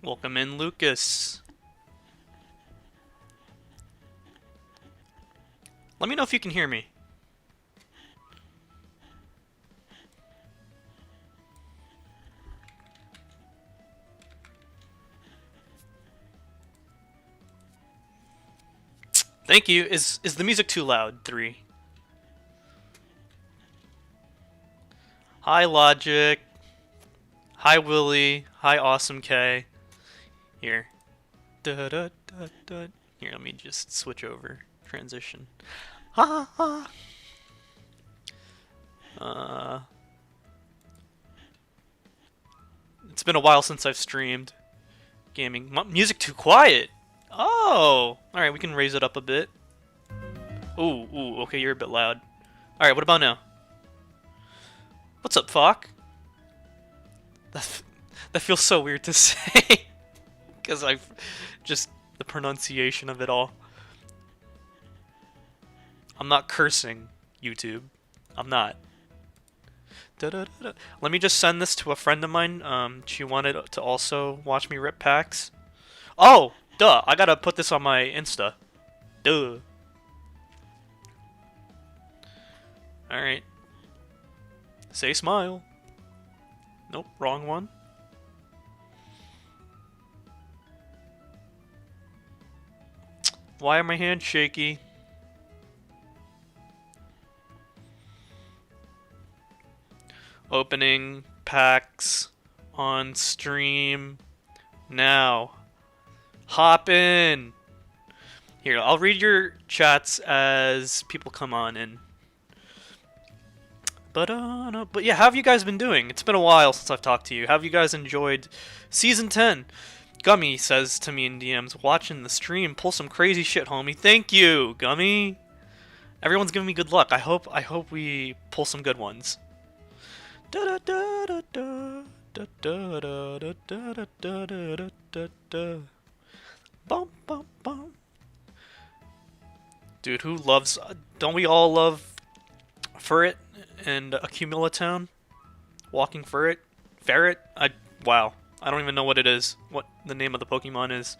Welcome in, Lucas. Let me know if you can hear me. Thank you. Is the music too loud? 3. Hi, Logic. Hi, Willie. Hi, Awesome K. Here. Da, da, da, da. Here, let me just switch over. Transition. Ha ha. It's been a while since I've streamed gaming. Music too quiet. Oh, all right. We can raise it up a bit. Ooh. Okay, you're a bit loud. All right. What about now? What's up, Fock? That feels so weird to say because I've just the pronunciation of it all. I'm not cursing, YouTube. I'm not. Let me just send this to a friend of mine. She wanted to also watch me rip packs. Oh, duh! I gotta put this on my Insta. Duh. All right. Say smile. Nope, wrong one. Why are my hands shaky? Opening packs on stream now. Hop in. Here, I'll read your chats as people come on in. But yeah, how have you guys been doing? It's been a while since I've talked to you. How have you guys enjoyed Season 10? Gummy says to me in DMs, watching the stream, pull some crazy shit, homie. Thank you, Gummy. Everyone's giving me good luck. I hope we pull some good ones. Bum bum bum. Dude, who loves? Don't we all love Furret and Accumulatown? Walking Furret, Ferret. Wow. I don't even know what it is. What the name of the Pokemon is.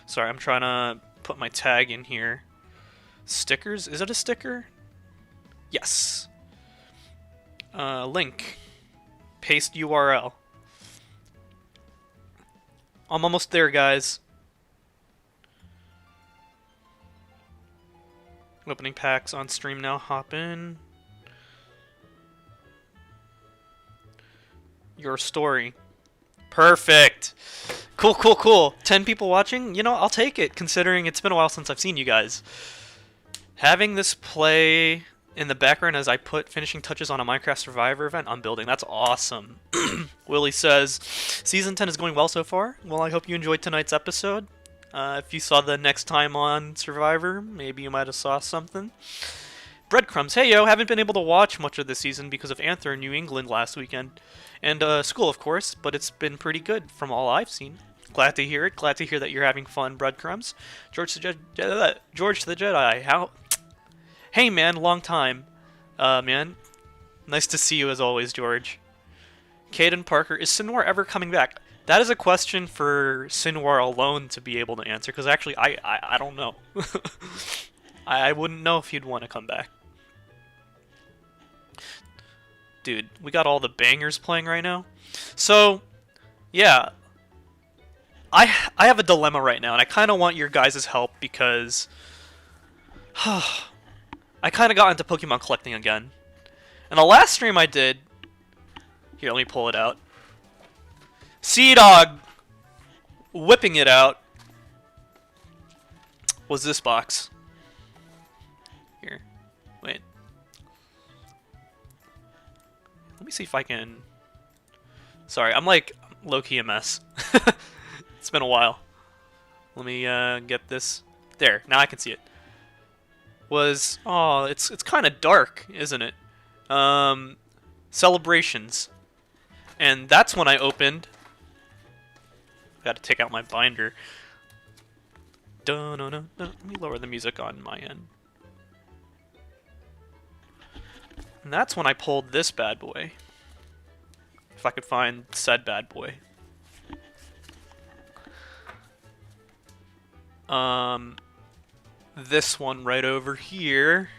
Sorry, I'm trying to put my tag in here. Stickers? Is it a sticker? Yes. Link. Paste URL. I'm almost there, guys. Opening packs on stream now. Hop in. Your story. Perfect. Cool. 10 people watching? You know, I'll take it, considering it's been a while since I've seen you guys. Having this play in the background as I put finishing touches on a Minecraft Survivor event I'm building. That's awesome. Willie says, Season 10 is going well so far. Well, I hope you enjoyed tonight's episode. If you saw the next time on Survivor, maybe you might have saw something. Breadcrumbs. Hey, yo, haven't been able to watch much of this season because of Anther in New England last weekend. And school, of course, but it's been pretty good from all I've seen. Glad to hear it. Glad to hear that you're having fun, Breadcrumbs. George the Jedi. How? Hey, man, long time. Man. Nice to see you as always, George. Caden Parker. Is Sinwar ever coming back? That is a question for Sinwar alone to be able to answer, because actually, I don't know. I wouldn't know if he'd want to come back. Dude, we got all the bangers playing right now. So, yeah. I have a dilemma right now, and I kind of want your guys' help because I kind of got into Pokemon collecting again. And the last stream I did... Here, let me pull it out. Sea-Dog whipping it out was this box. Here. Wait. Let me see if I can... Sorry, I'm like low-key a mess. It's been a while. Let me get this. There, now I can see it. Oh, it's kind of dark, isn't it? Celebrations. And that's when I opened... I gotta take out my binder. Let me lower the music on my end. And that's when I pulled this bad boy. If I could find said bad boy. This one right over here.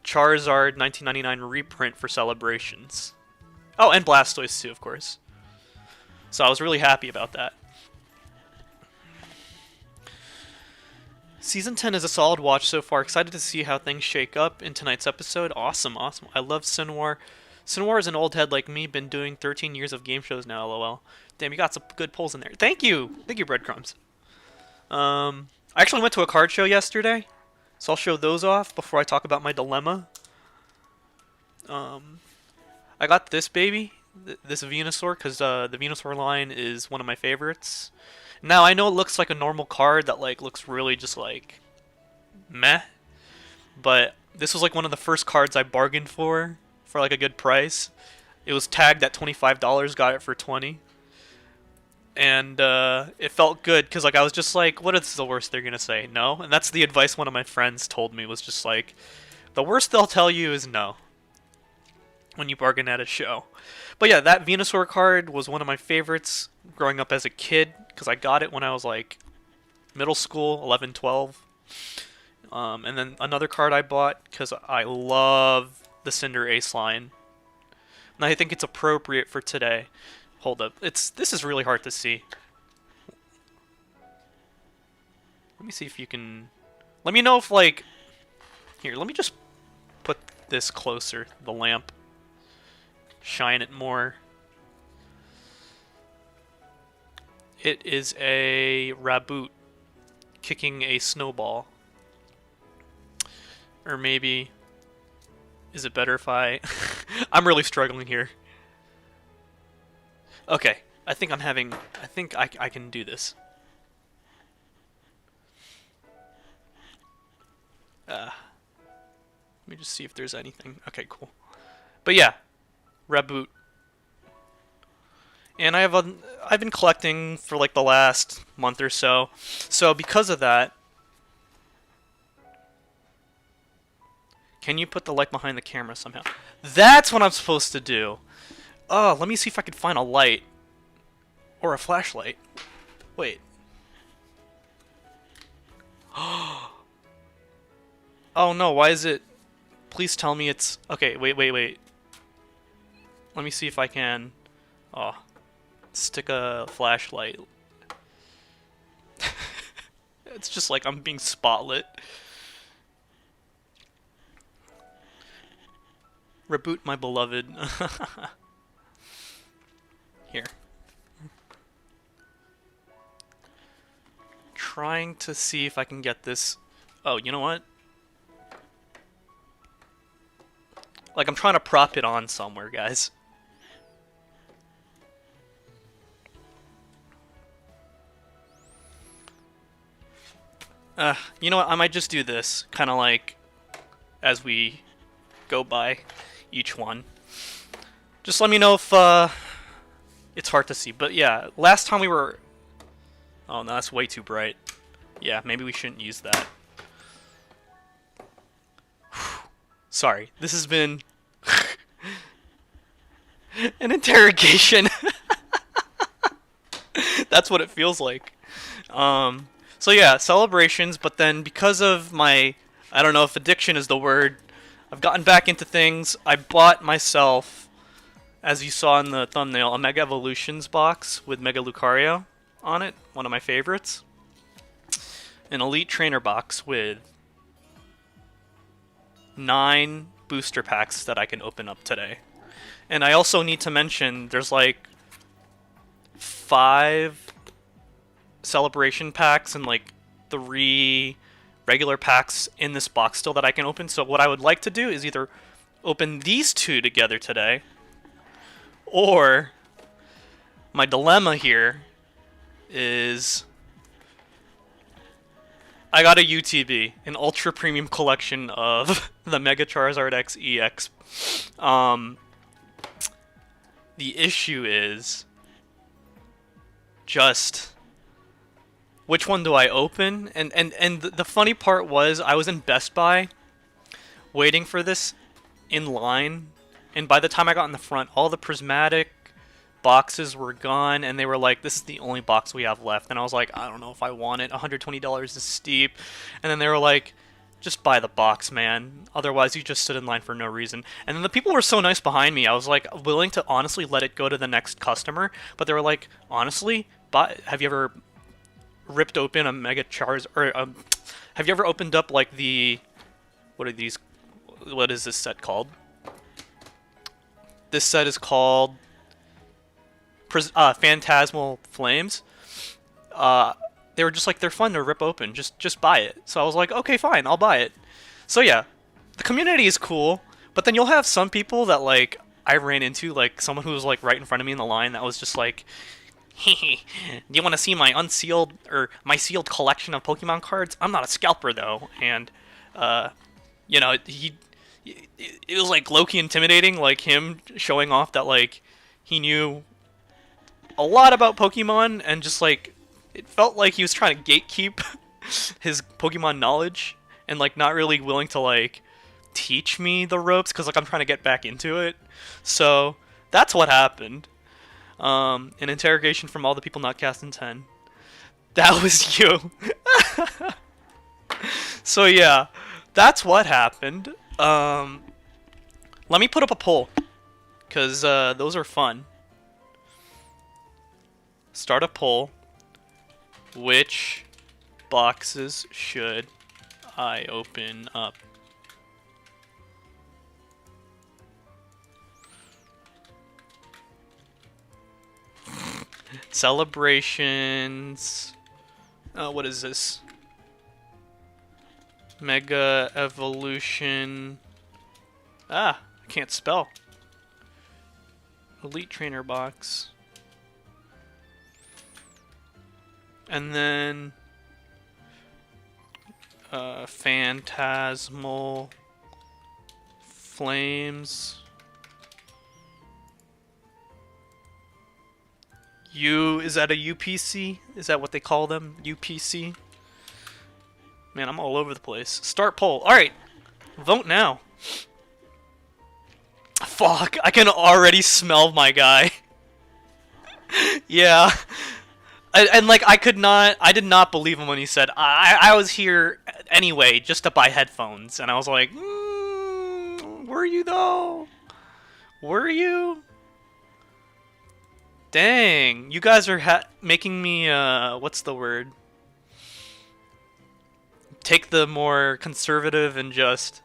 Charizard 1999 reprint for Celebrations. Oh, and Blastoise too, of course. So I was really happy about that. Season 10 is a solid watch so far. Excited to see how things shake up in tonight's episode. Awesome, awesome. I love Sinwar. Sinwar is an old head like me, been doing 13 years of game shows now, lol. Damn, you got some good pulls in there. Thank you! Thank you, Breadcrumbs. I actually went to a card show yesterday, so I'll show those off before I talk about my dilemma. I got this baby, this Venusaur, because the Venusaur line is one of my favorites. Now, I know it looks like a normal card that like looks really just like meh, but this was like one of the first cards I bargained for like a good price. It was tagged at $25, got it for $20. And it felt good because like I was just like, what is the worst they're gonna say? No? And that's the advice one of my friends told me, was just like, the worst they'll tell you is no when you bargain at a show. But yeah, that Venusaur card was one of my favorites growing up as a kid because I got it when I was like middle school, 11, 12. And then another card I bought because I love the Cinder Ace line. And I think it's appropriate for today. Hold up. This is really hard to see. Let me see if you can... Let me know if, like... Here, let me just put this closer, the lamp. Shine it more. It is a Raboot kicking a snowball. Or maybe... Is it better if I... I'm really struggling here. Okay, I think I can do this. Let me just see if there's anything. Okay, cool. But yeah, Raboot. And I've been collecting for like the last month or so. So because of that, can you put the light behind the camera somehow? That's what I'm supposed to do. Oh, let me see if I can find a light. Or a flashlight. Wait. Oh no, why is it... Please tell me it's... Okay, wait. Let me see if I can... Oh. Stick a flashlight. It's just like I'm being spotlit. Reboot my beloved. Here. Trying to see if I can get this. Oh, you know what? Like, I'm trying to prop it on somewhere, guys. You know what? I might just do this, kind of like as we go by each one. Just let me know if it's hard to see. But yeah, last time we were... Oh, no, that's way too bright. Yeah, maybe we shouldn't use that. Sorry, this has been an interrogation. That's what it feels like. So yeah, celebrations, but then because of my, I don't know if addiction is the word, I've gotten back into things. I bought myself, as you saw in the thumbnail, a Mega Evolutions box with Mega Lucario on it, one of my favorites. An Elite Trainer box with 9 booster packs that I can open up today. And I also need to mention there's like 5 celebration packs and like 3 regular packs in this box still that I can open. So what I would like to do is either open these 2 together today, or my dilemma here is I got a UTB, an ultra premium collection of the Mega Charizard X EX. The issue is just which one do I open? And the funny part was I was in Best Buy waiting for this in line And by the time I got in the front, all the prismatic boxes were gone, and they were like, this is the only box we have left. And I was like, I don't know if I want it. $120 is steep. And then they were like, just buy the box, man. Otherwise, you just stood in line for no reason. And then the people were so nice behind me. I was like willing to honestly let it go to the next customer, but they were like, honestly, have you ever ripped open a Mega Charizard, or have you ever opened up like the, what are these? What is this set called? This set is called Phantasmal Flames. They were just like, they're fun to rip open. Just buy it. So I was like, okay, fine, I'll buy it. So yeah, the community is cool, but then you'll have some people that like I ran into, like someone who was like right in front of me in the line that was just like, hey, do you want to see my unsealed or my sealed collection of Pokemon cards? I'm not a scalper though, and you know, it was like low-key intimidating, like him showing off that like he knew a lot about Pokemon, and just like it felt like he was trying to gatekeep his Pokemon knowledge and like not really willing to like teach me the ropes, because like I'm trying to get back into it. So that's what happened. An interrogation from all the people not cast in 10. That was you. So yeah, that's what happened. Let me put up a poll, because those are fun. Start a poll. Which boxes should I open up? Celebrations. What is this? Mega Evolution. I can't spell. Elite Trainer box. And then Phantasmal Flames. Is that a UPC? Is that what they call them? UPC? Man, I'm all over the place. Start poll. Alright. Vote now. Fuck, I can already smell my guy. Yeah. And like, I did not believe him when he said, I was here anyway just to buy headphones. And I was like, were you though? Were you? Dang, you guys are making me, what's the word? Take the more conservative and just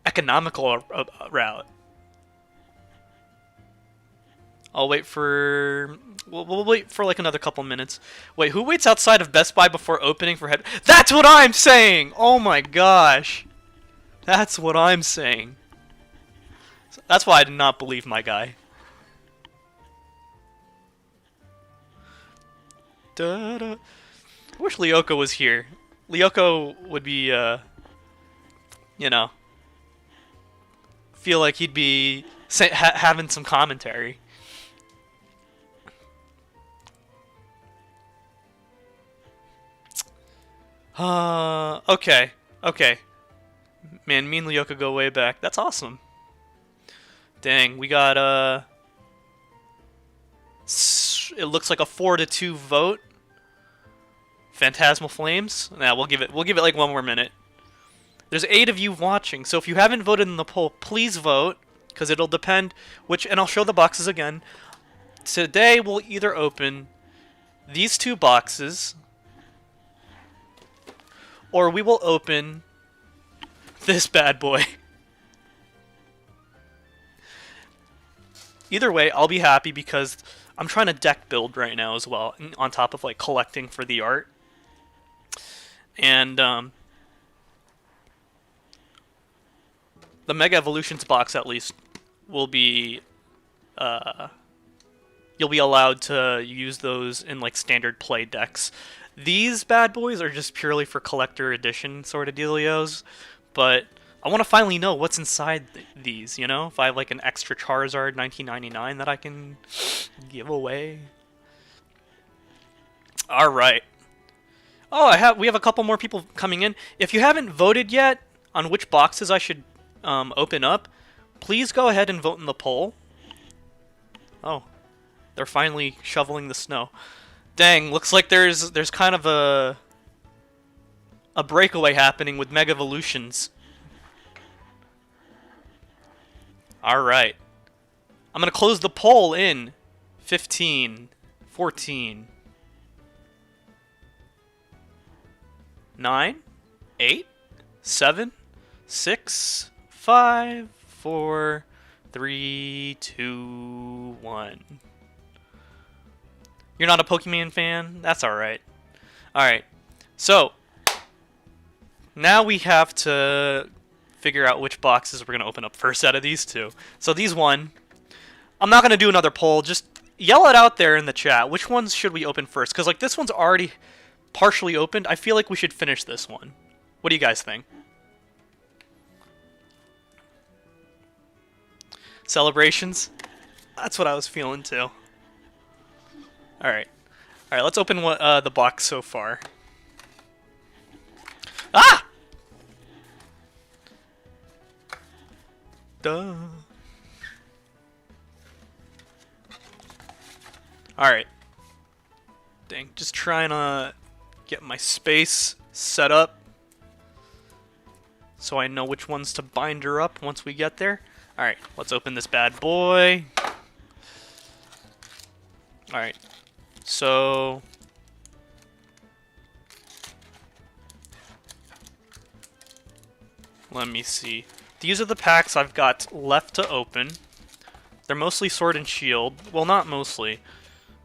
economical route. I'll wait for... We'll wait for like another couple minutes. Wait, who waits outside of Best Buy before opening for head... That's what I'm saying! Oh my gosh. That's what I'm saying. That's why I did not believe my guy. I wish Lyoko was here. Lyoko would be, you know, feel like he'd be having some commentary. Okay. Man, me and Lyoko go way back. That's awesome. Dang, we got, it looks like a 4-2 vote. Phantasmal Flames. Nah, we'll give it like one more minute. There's 8 of you watching, so if you haven't voted in the poll, please vote, because it'll depend which, and I'll show the boxes again. Today we'll either open these 2 boxes, or we will open this bad boy. Either way, I'll be happy because I'm trying to deck build right now as well, on top of like collecting for the art. And the Mega Evolutions box, at least, will be you'll be allowed to use those in like standard play decks. These bad boys are just purely for collector edition sort of dealios, but I want to finally know what's inside these, you know? If I have like an extra Charizard 1999 that I can give away. Alright. Oh, we have a couple more people coming in. If you haven't voted yet on which boxes I should open up, Please go ahead and vote in the poll. Oh, they're finally shoveling the snow. Dang, looks like there's kind of a breakaway happening with Mega Evolutions. Alright. I'm gonna close the poll in 15, 14, 9, 8, 7, 6, 5, 4, 3, 2, 1. You're not a Pokemon fan? That's alright. Alright. So, now we have to figure out which boxes we're going to open up first out of these two. So these one, I'm not going to do another poll. Just yell it out there in the chat. Which ones should we open first? Because like this one's already partially opened. I feel like we should finish this one. What do you guys think? Celebrations? That's what I was feeling too. Alright. Alright, let's open what, the box so far. Ah! Duh. Alright. Dang, just trying to get my space set up so I know which ones to binder up once we get there. Alright, let's open this bad boy. Alright, so... let me see. These are the packs I've got left to open. They're mostly Sword and Shield. Well, not mostly,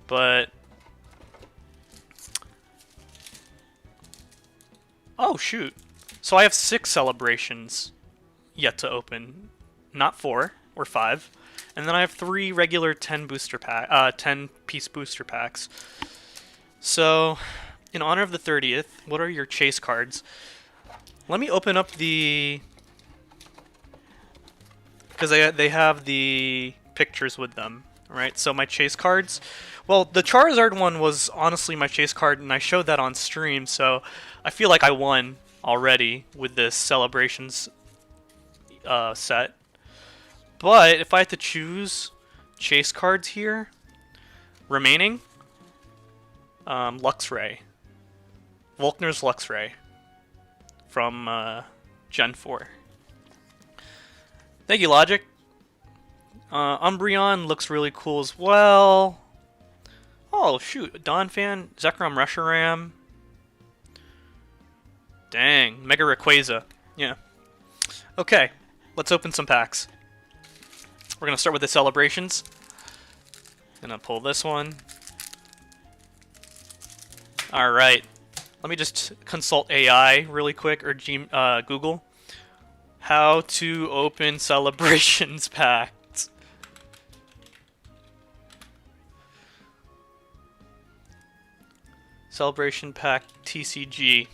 but... oh, shoot. So I have 6 celebrations yet to open. Not 4 or 5. And then I have 3 regular 10 10-piece booster packs. So, in honor of the 30th, what are your chase cards? Let me open up the... because they have the pictures with them, right? So my chase cards... well, the Charizard one was honestly my chase card, and I showed that on stream, so I feel like I won already with this Celebrations set. But if I had to choose chase cards here, remaining, Luxray. Volkner's Luxray from Gen 4. Thank you, Logic. Umbreon looks really cool as well. Oh, shoot. Donphan, Zekrom Reshiram. Dang. Mega Rayquaza. Yeah. Okay. Let's open some packs. We're going to start with the celebrations. Gonna pull this one. Alright. Let me just consult AI really quick, or Google. How to open celebrations packs. Celebration pack TCG.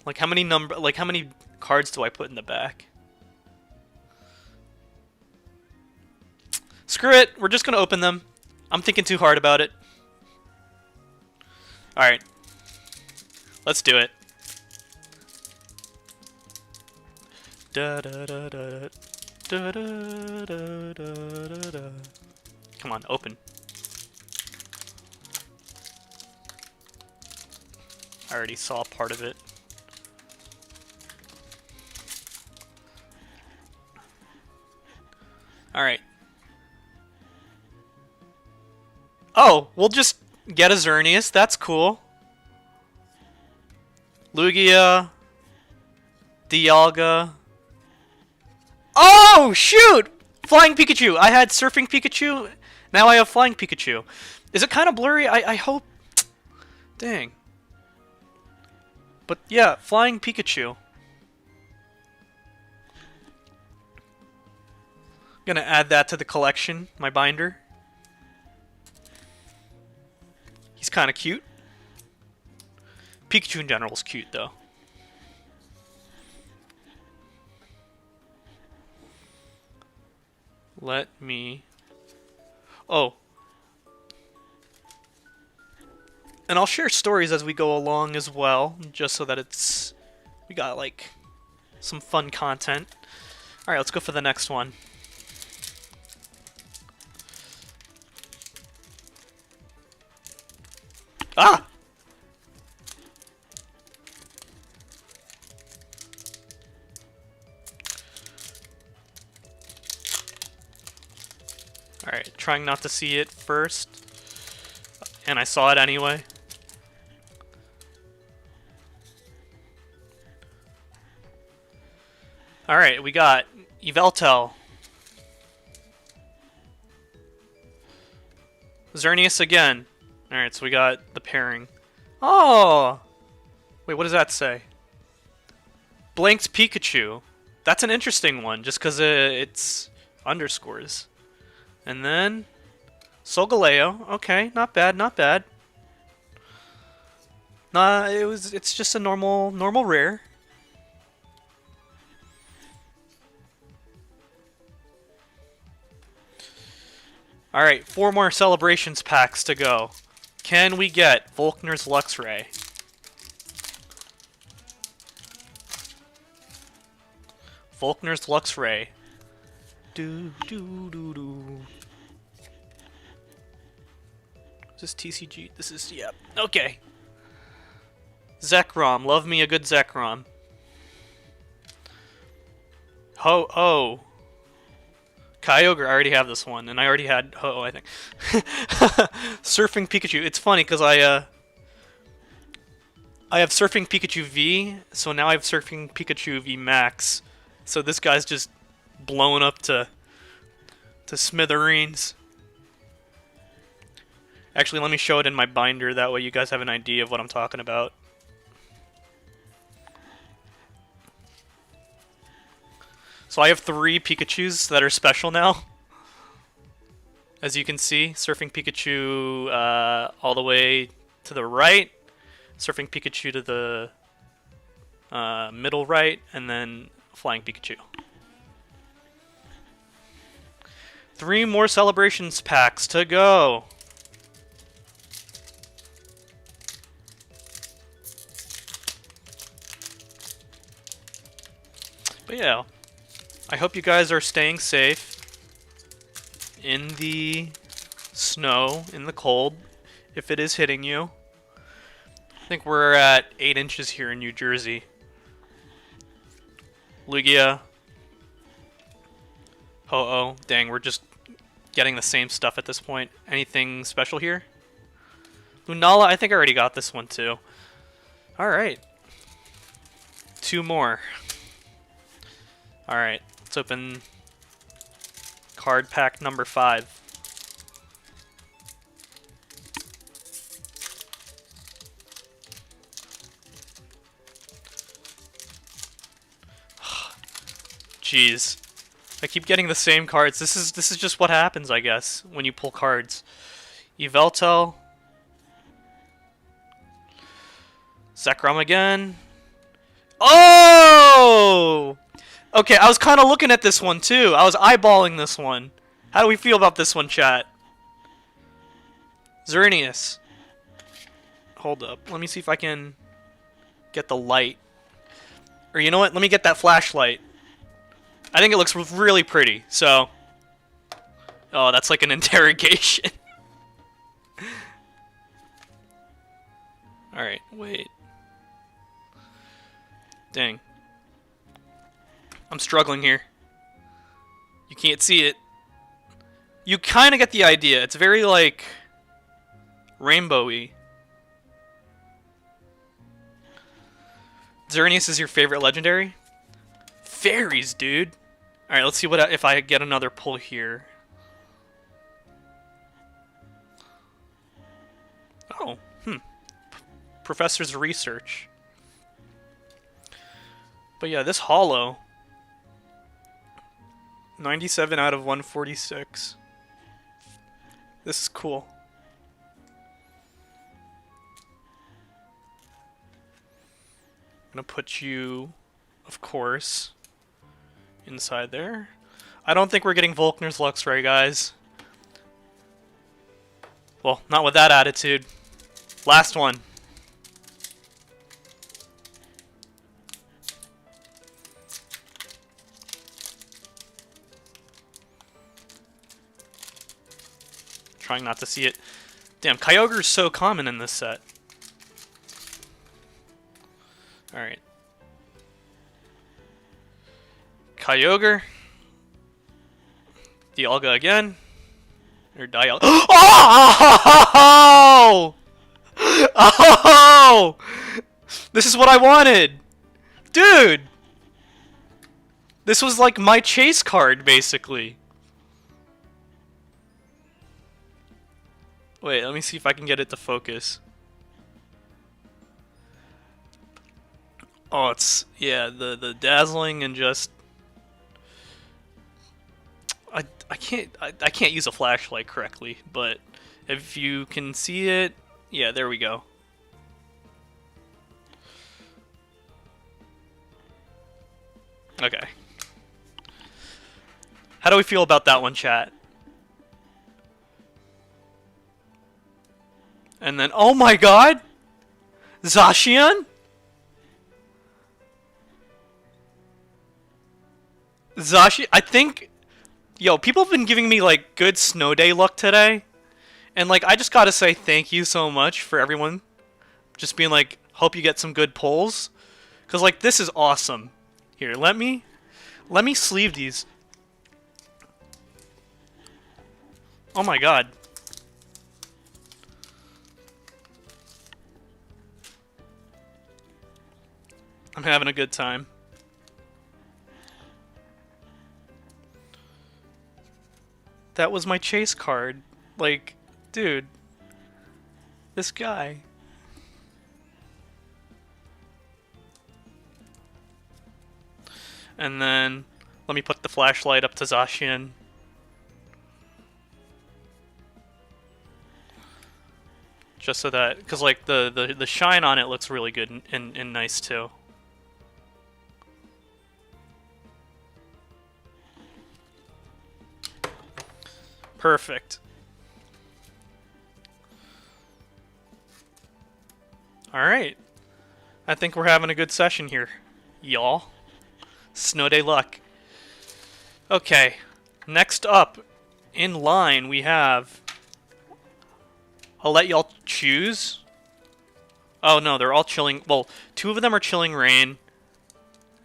Like how many cards do I put in the back? Screw it, we're just gonna open them. I'm thinking too hard about it. Alright. Let's do it. Da da da da da da da da da. Come on, open. I already saw part of it. Alright. Oh, we'll just get a Xerneas. That's cool. Lugia. Dialga. Oh, shoot! Flying Pikachu. I had Surfing Pikachu. Now I have Flying Pikachu. Is it kind of blurry? I hope... dang. But yeah, Flying Pikachu. Gonna add that to the collection, my binder. He's kind of cute. Pikachu in general is cute, though. Let me... oh. And I'll share stories as we go along as well, just so that we got like some fun content. All right, let's go for the next one. Ah! Alright, trying not to see it first. And I saw it anyway. Alright, we got Yveltal. Xerneas again. Alright, so we got the pairing. Oh! Wait, what does that say? Blank's Pikachu. That's an interesting one, just because it's underscores. And then Solgaleo. Okay, not bad, not bad. Nah, it's just a normal rare. Alright, 4 more celebrations packs to go. Can we get Volkner's Luxray? Volkner's Luxray. Do do do do. Is this TCG? This is, yep. Okay. Zekrom. Love me a good Zekrom. Ho-Oh. Kyogre, I already have this one, and I already had Ho-Oh, I think. Surfing Pikachu. It's funny, because I have Surfing Pikachu V, so now I have Surfing Pikachu V Max. So this guy's just blown up to smithereens. Actually, let me show it in my binder, that way you guys have an idea of what I'm talking about. So I have 3 Pikachus that are special now. As you can see, Surfing Pikachu all the way to the right, Surfing Pikachu to the middle right, and then Flying Pikachu. 3 more celebrations packs to go. But yeah, I hope you guys are staying safe in the snow, in the cold, if it is hitting you. I think we're at 8 inches here in New Jersey. Lugia. Ho-Oh. Dang, we're just getting the same stuff at this point. Anything special here? Lunala, I think I already got this one too. Alright. 2 more. Alright, let's open card pack number 5. Jeez. I keep getting the same cards. This is just what happens, I guess, when you pull cards. Yveltal. Zekrom again. Oh! Okay, I was kind of looking at this one, too. I was eyeballing this one. How do we feel about this one, chat? Xerneas. Hold up. Let me see if I can get the light. Or you know what? Let me get that flashlight. I think it looks really pretty, so... Oh, that's like an interrogation. Alright, wait. Dang. I'm struggling here. You can't see it. You kind of get the idea. It's very, like, rainbowy. Xerneas is your favorite legendary? Fairies, dude. Alright, let's see what if I get another pull here. Oh, Professor's research. But yeah, this holo. 97 out of 146. This is cool. I'm gonna put you, of course, inside there. I don't think we're getting Volkner's Luxray, guys. Well, not with that attitude. Last one. Trying not to see it. Damn, Kyogre's so common in this set. Alright. Kyogre. Dialga again. Or Dialga. Oh! Oh! This is what I wanted! Dude! This was like my chase card, basically. Wait, let me see if I can get it to focus. Oh, it's... yeah, the dazzling and just... I can't use a flashlight correctly, but if you can see it... yeah, there we go. Okay. How do we feel about that one, chat? And then, oh my god! Zacian? I think... yo, people have been giving me, like, good snow day luck today. And, like, I just gotta say thank you so much for everyone. Just being like, hope you get some good pulls. Because, like, this is awesome. Here, let me sleeve these. Oh my god. I'm having a good time. That was my chase card. Like, dude. This guy. And then, let me put the flashlight up to Zacian. Just so that, because like the shine on it looks really good and nice too. Perfect. Alright. I think we're having a good session here, y'all. Snow day luck. Okay. Next up in line we have... I'll let y'all choose. Oh no, they're all chilling. Well, two of them are chilling rain.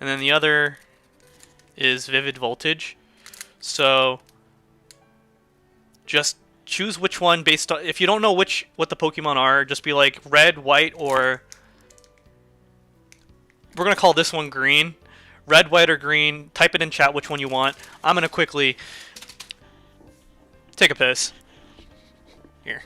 And then the other is vivid voltage. So... just choose which one based on... if you don't know what the Pokemon are, just be like red, white, or... we're going to call this one green. Red, white, or green. Type it in chat which one you want. I'm going to quickly take a piss. Here.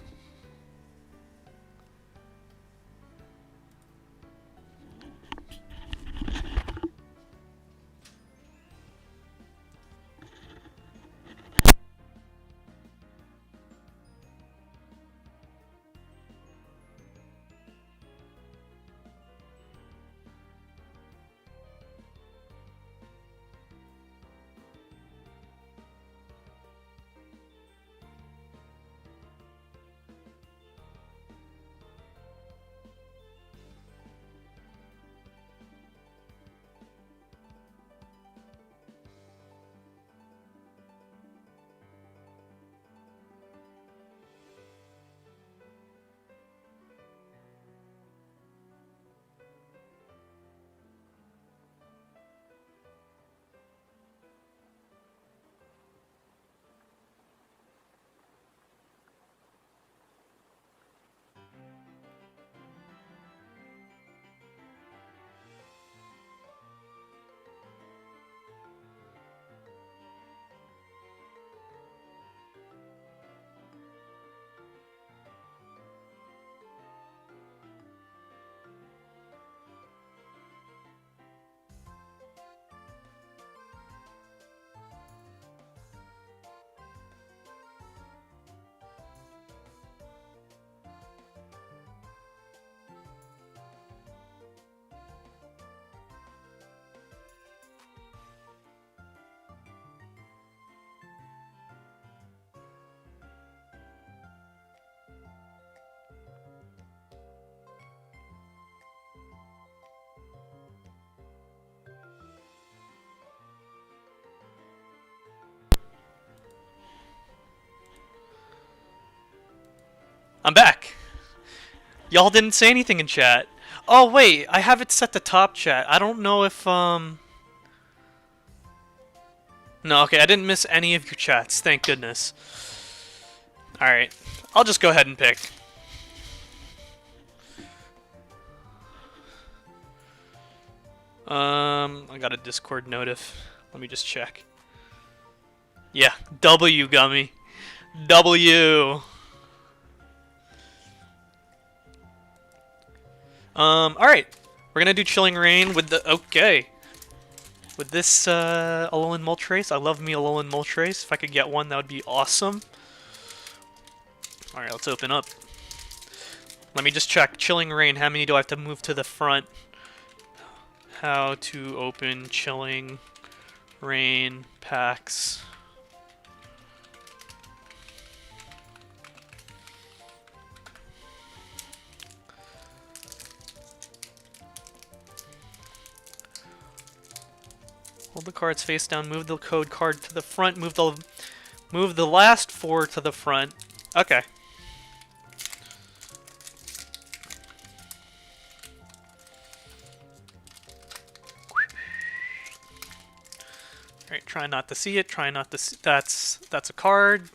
I'm back. Y'all didn't say anything in chat. Oh wait, I have it set to top chat. I don't know if No, okay, I didn't miss any of your chats. Thank goodness. All right, I'll just go ahead and pick. I got a Discord notif. Let me just check. Yeah, W Gummy. W. Alright. We're gonna do Chilling Rain with the... Okay. With this, Alolan Moltres. I love me Alolan Moltres. If I could get one, that would be awesome. Alright, let's open up. Let me just check. Chilling Rain. How many do I have to move to the front? How to open Chilling Rain packs. Hold the cards face down, move the code card to the front, move the last 4 to the front. Okay. Alright, try not to see it, try not to see, that's a card.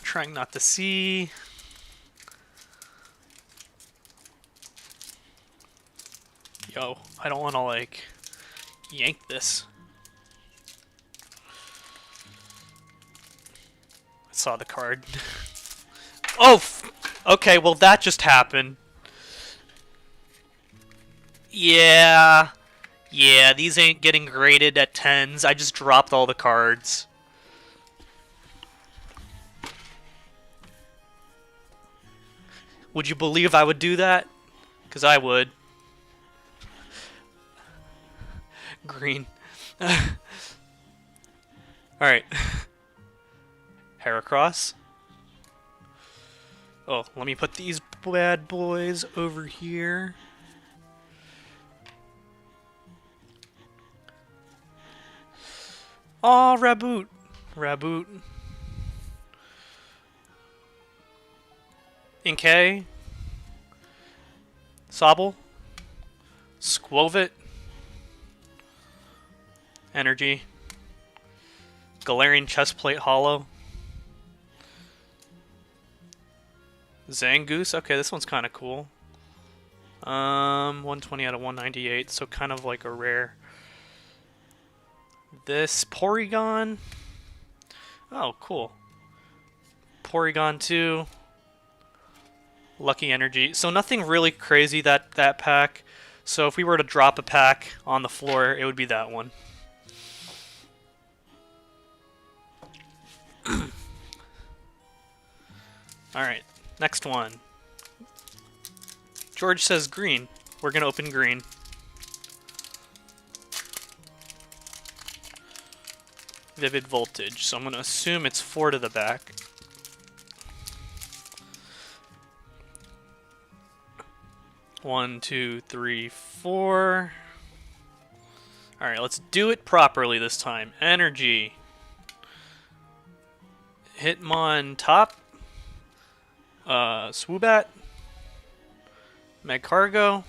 Trying not to see. Yo, I don't want to, like, yank this. I saw the card. Oh! Okay, well, that just happened. Yeah. Yeah, these ain't getting graded at 10s. I just dropped all the cards. Would you believe I would do that? Because I would. Green. Alright. Heracross. Oh, let me put these bad boys over here. Aw, Raboot. Raboot. Inkay. Sobble. Squovit. Energy. Galarian Chestplate Hollow. Zangoose. Okay, this one's kind of cool. 120 out of 198, so kind of like a rare. This Porygon. Oh, cool. Porygon 2. Lucky Energy. So nothing really crazy that pack. So if we were to drop a pack on the floor, it would be that one. Alright, next one. George says green. We're gonna open green. Vivid Voltage. So I'm gonna assume it's 4 to the back. One, two, three, 4. Alright, let's do it properly this time. Energy. Hitmon top. Swoobat. Magcargo.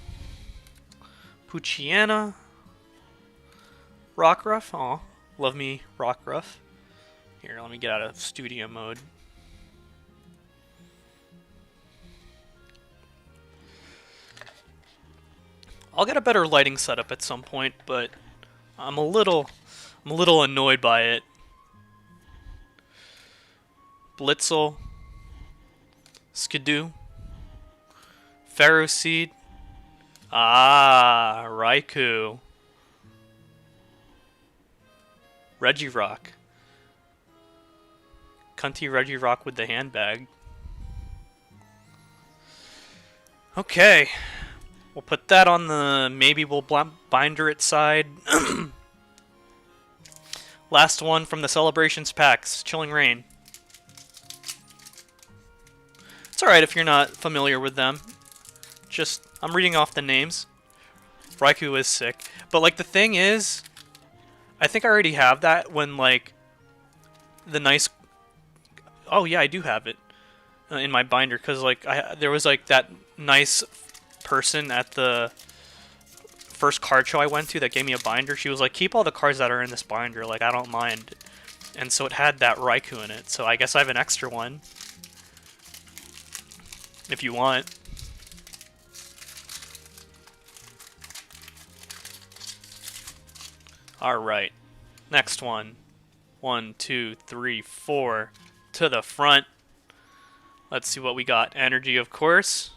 Poochyena. Rockruff. Aw, love me Rockruff. Here, let me get out of studio mode. I'll get a better lighting setup at some point, but I'm a little annoyed by it. Blitzel. Skidoo. Ferroseed. Ah, Raikou. Regirock. Cunty Regirock with the handbag. Okay. We'll put that on the maybe we'll binder it side. Last one from the Celebrations packs. Chilling Rain. It's alright if you're not familiar with them. Just, I'm reading off the names. Raikou is sick. But, like, the thing is, I think I already have that when, like, the nice. Oh yeah, I do have it in my binder because like there was like that nice person at the first card show I went to that gave me a binder. She was like, keep all the cards that are in this binder. Like I don't mind. And so it had that Raikou in it. So I guess I have an extra one. If you want. Alright. Next one. 1, 2, 3, 4. To the front. Let's see what we got. Energy, of course.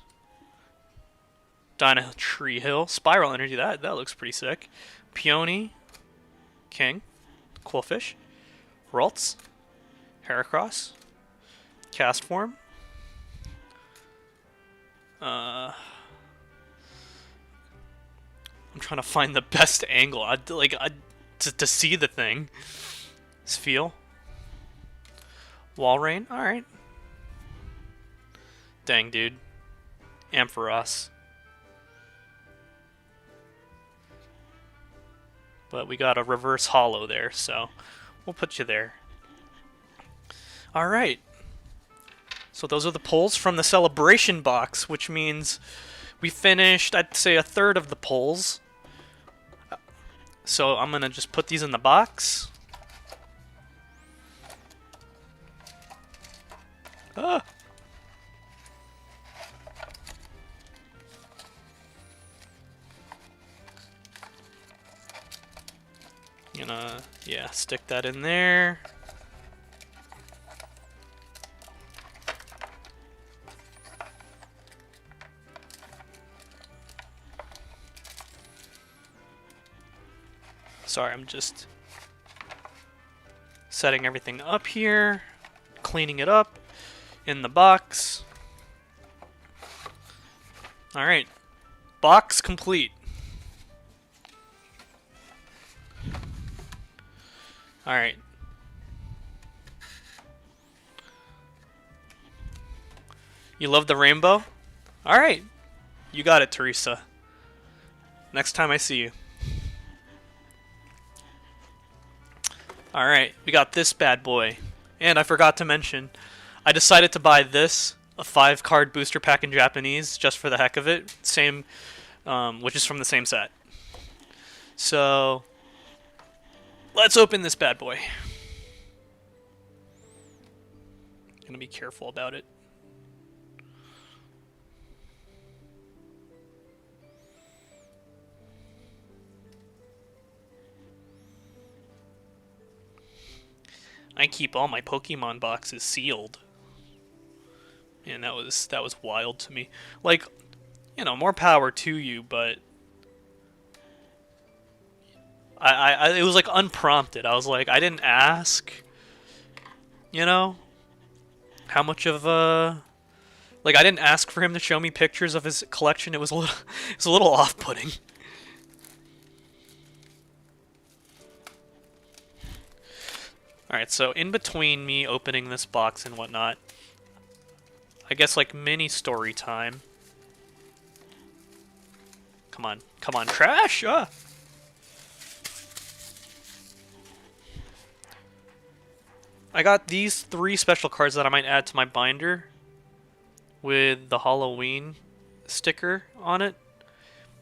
Dyna Tree Hill. Spiral Energy. That looks pretty sick. Peony. King. Quillfish. Ralts. Heracross. Cast Form. I'm trying to find the best angle. To see the thing. Feel. Walrein. Alright. Dang, dude. Ampharos. But we got a reverse holo there, so we'll put you there. Alright. So those are the pulls from the celebration box, which means we finished, I'd say, a third of the pulls. So I'm going to just put these in the box. Ah! Gonna, yeah, stick that in there. Sorry, I'm just setting everything up here, cleaning it up in the box. Alright, box complete. Alright. You love the rainbow? Alright. You got it, Teresa. Next time I see you. Alright, we got this bad boy. And I forgot to mention, I decided to buy this, a 5-card booster pack in Japanese, just for the heck of it. Same, which is from the same set. So, let's open this bad boy. Gonna be careful about it. I keep all my Pokemon boxes sealed. And that was wild to me. Like, you know, more power to you, but it was like unprompted. I was like, I didn't ask. You know? How much of like I didn't ask for him to show me pictures of his collection. It was a little off-putting. Alright, so in between me opening this box and whatnot, I guess like mini story time. Come on, trash! Ah! I got these 3 special cards that I might add to my binder with the Halloween sticker on it,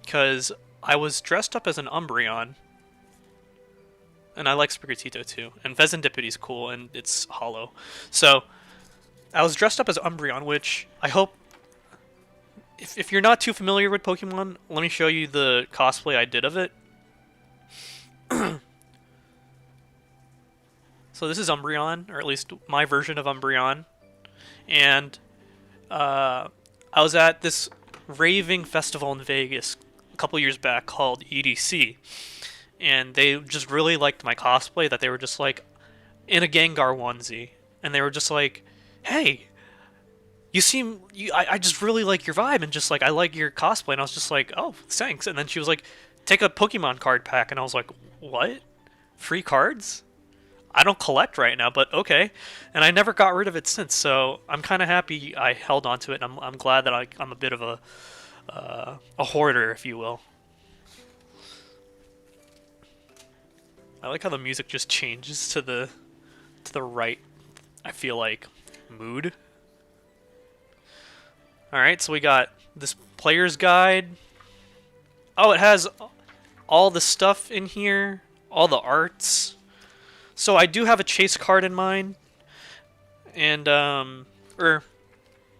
because I was dressed up as an Umbreon. And I like Sprigatito too. And Vezendipity's cool, and it's hollow. So, I was dressed up as Umbreon, which I hope... If you're not too familiar with Pokemon, let me show you the cosplay I did of it. So this is Umbreon, or at least my version of Umbreon. And I was at this raving festival in Vegas a couple years back called EDC. And they just really liked my cosplay, that they were just like in a Gengar onesie, and they were just like, hey, I just really like your vibe, and just like I like your cosplay. And I was just like, oh, thanks. And then she was like, take a Pokemon card pack. And I was like, what? Free cards? I don't collect right now, but okay. And I never got rid of it since, so I'm kind of happy I held on to it, and I'm glad that I'm a bit of a hoarder, if you will. I like how the music just changes to the to the right, I feel like, mood. Alright, so we got this player's guide. Oh, it has all the stuff in here, all the arts. So I do have a chase card in mind. And, or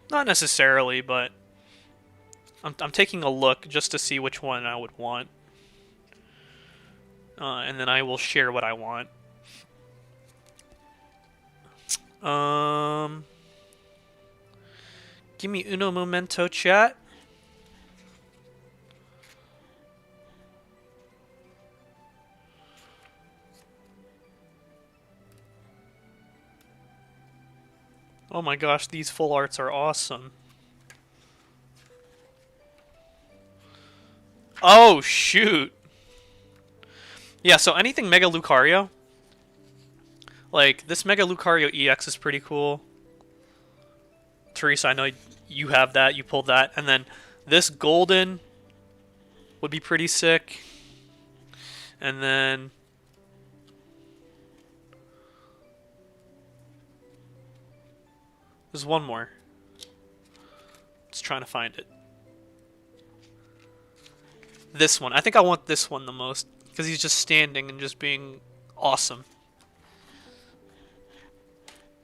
not necessarily, but I'm taking a look just to see which one I would want. And then I will share what I want. Give me uno momento, chat. Oh my gosh, these full arts are awesome. Oh, shoot. Yeah, so anything Mega Lucario. Like, this Mega Lucario EX is pretty cool. Teresa, I know you have that. You pulled that. And then this golden would be pretty sick. And then... there's one more. Just trying to find it. This one. I think I want this one the most. Because he's just standing and just being awesome.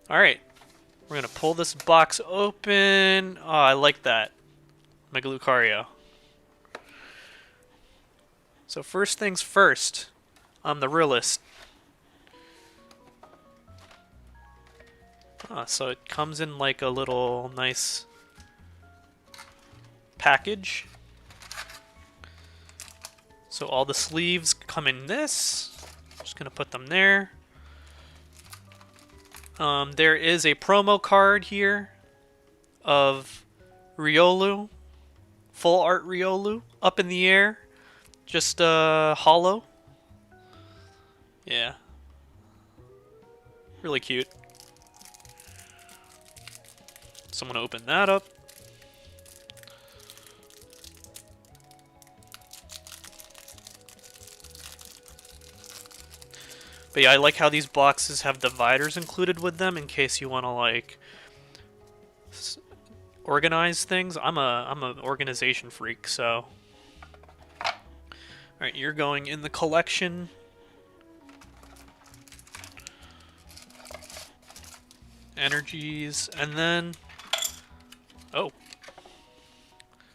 Alright. We're going to pull this box open. Oh, I like that. Mega Lucario. So first things first. I'm the realist. So it comes in like a little nice package. So all the sleeves come in this. Just gonna put them there. There is a promo card here of Riolu, full art Riolu, up in the air, just hollow. Yeah, really cute. So I'm gonna open that up. But yeah, I like how these boxes have dividers included with them in case you want to like organize things. I'm an organization freak, so. All right, you're going in the collection. Energies, and then oh,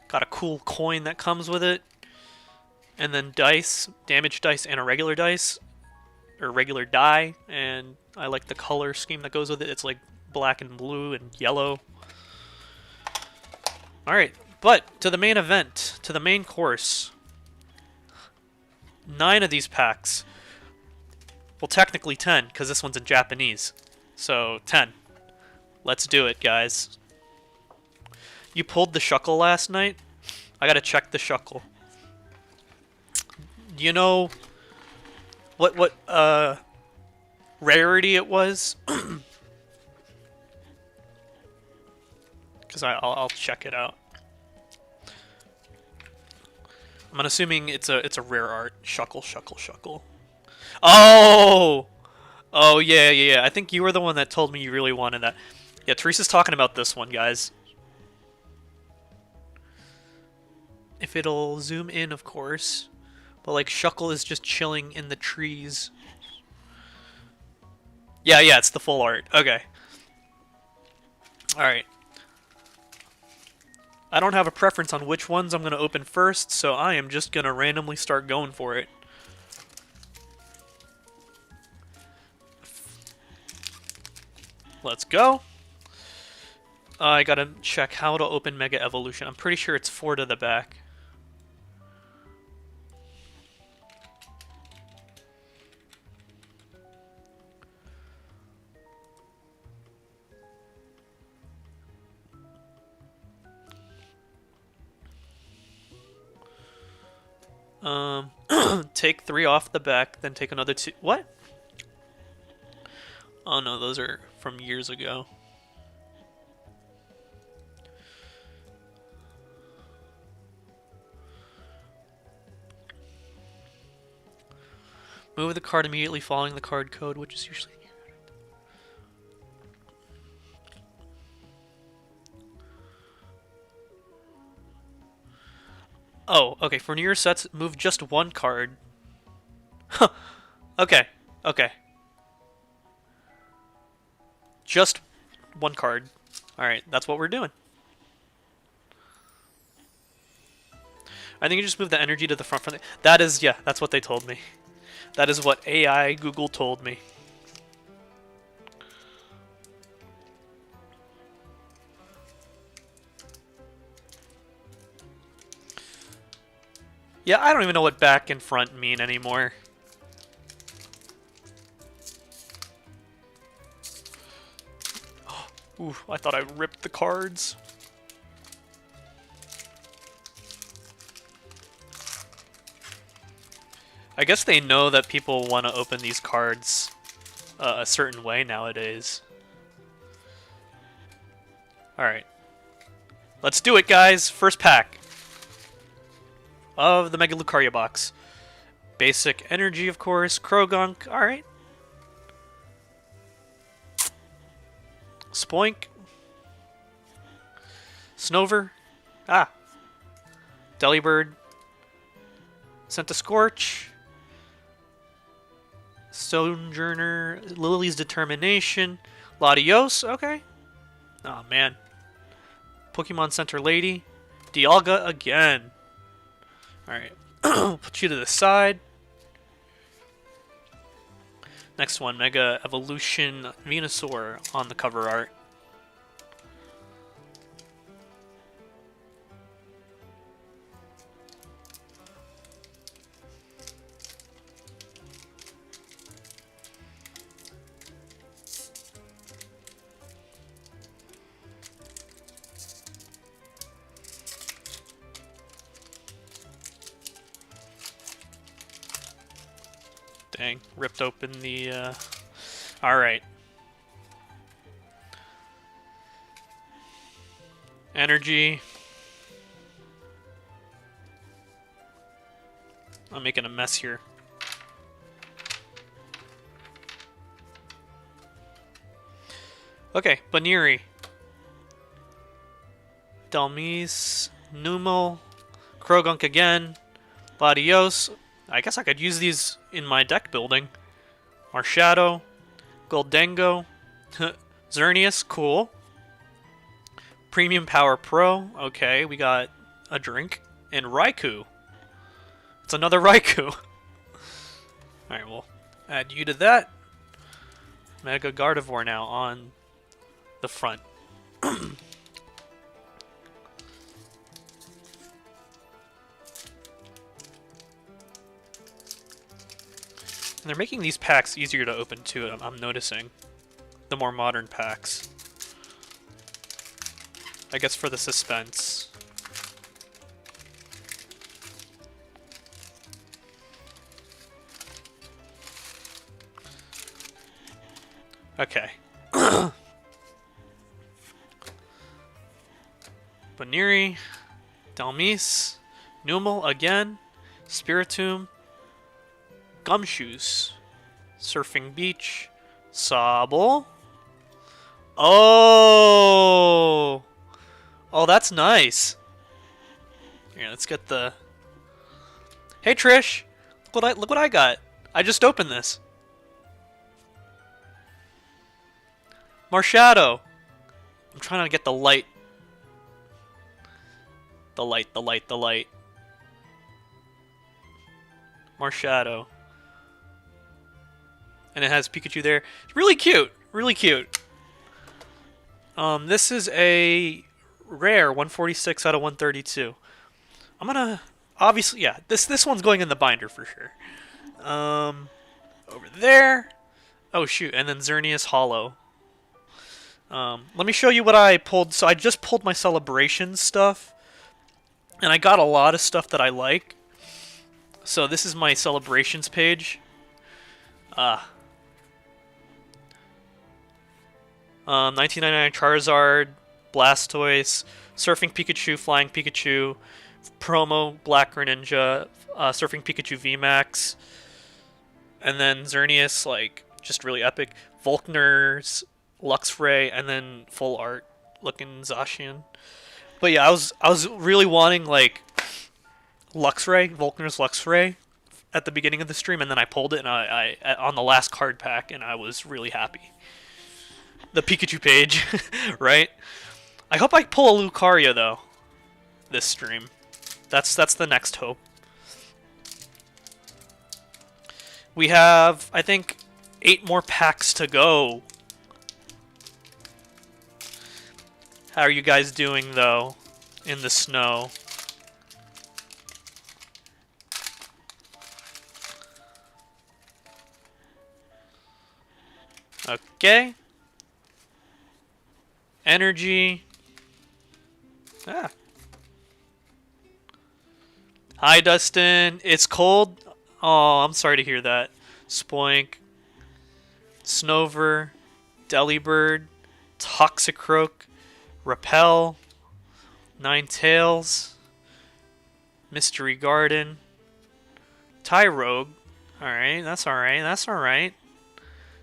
got a cool coin that comes with it, and then dice, damage dice, and a regular dice. Or regular die, and I like the color scheme that goes with it. It's like black and blue and yellow. Alright, but to the main event, to the main course. 9 of these packs. Well, technically 10, because this one's in Japanese. So, 10. Let's do it, guys. You pulled the Shuckle last night? I gotta check the Shuckle. You know... what rarity it was? Because I'll check it out. I'm assuming it's a rare art. Shuckle. Oh! Oh yeah. I think you were the one that told me you really wanted that. Yeah, Teresa's talking about this one, guys. If it'll zoom in, of course. But like Shuckle is just chilling in the trees. Yeah, it's the full art. Okay. Alright. I don't have a preference on which ones I'm going to open first, so I am just going to randomly start going for it. Let's go. I gotta check how to open Mega Evolution. I'm pretty sure it's 4 to the back. Take 3 off the back, then take another 2. What? Oh no, those are from years ago. Move the card immediately following the card code, which is usually... Oh, okay. For newer sets, move just one card. Huh. Okay. Okay. Just one card. Alright, that's what we're doing. I think you just move the energy to the front. That is, yeah, that's what they told me. That is what AI Google told me. Yeah, I don't even know what back and front mean anymore. Ooh, I thought I ripped the cards. I guess they know that people want to open these cards a certain way nowadays. Alright. Let's do it, guys! First pack of the Mega Lucaria box. Basic energy, of course. Krogunk. Alright. Spoink. Snover. Ah. Delibird. Scentiscorch. Sojourner. Lily's Determination. Latios. Okay. Oh, man. Pokemon Center Lady. Dialga again. Alright. Put you to the side. Next one, Mega Evolution Venusaur on the cover art. Dang, ripped open the, Alright. Energy. I'm making a mess here. Okay, Baniri. Delmise. Numel. Krogunk again. Latios. I guess I could use these in my deck building. Marshadow, Goldengo, Xerneas, cool. Premium Power Pro, okay, we got a drink. And Raikou. It's another Raikou. Alright, we'll add you to that. Mega Gardevoir now on the front. And they're making these packs easier to open too, I'm noticing. The more modern packs. I guess for the suspense. Okay. Baniri, Delmise, Numel again, Spiritomb, Gumshoes, Surfing Beach, Sobble. Oh! Oh, that's nice. Here, let's get the... Hey, Trish! Look what I got. I just opened this. Marshadow. I'm trying to get the light. The light. Marshadow. And it has Pikachu there. It's really cute. Really cute. This is a rare 146 out of 132. I'm gonna... Obviously, yeah. This one's going in the binder for sure. Over there. Oh, shoot. And then Xerneas Hollow. Let me show you what I pulled. So I just pulled my Celebrations stuff. And I got a lot of stuff that I like. So this is my Celebrations page. 1999 Charizard, Blastoise, Surfing Pikachu, Flying Pikachu, Promo, Black Greninja, Surfing Pikachu VMAX, and then Xerneas, like, just really epic. Volkner's, Luxray, and then full art looking Zacian. But yeah, I was really wanting, like, Luxray, Volkner's Luxray, at the beginning of the stream, and then I pulled it and I on the last card pack, and I was really happy. The Pikachu page, right? I hope I pull a Lucario though this stream. That's the next hope. We have, I think, 8 more packs to go. How are you guys doing though in the snow? Okay. Energy. Ah. Hi, Dustin. It's cold. Oh, I'm sorry to hear that. Spoink. Snover. Delibird. Toxicroak. Repel. Ninetales. Mystery Garden. Tyrogue. Alright, that's alright. That's alright.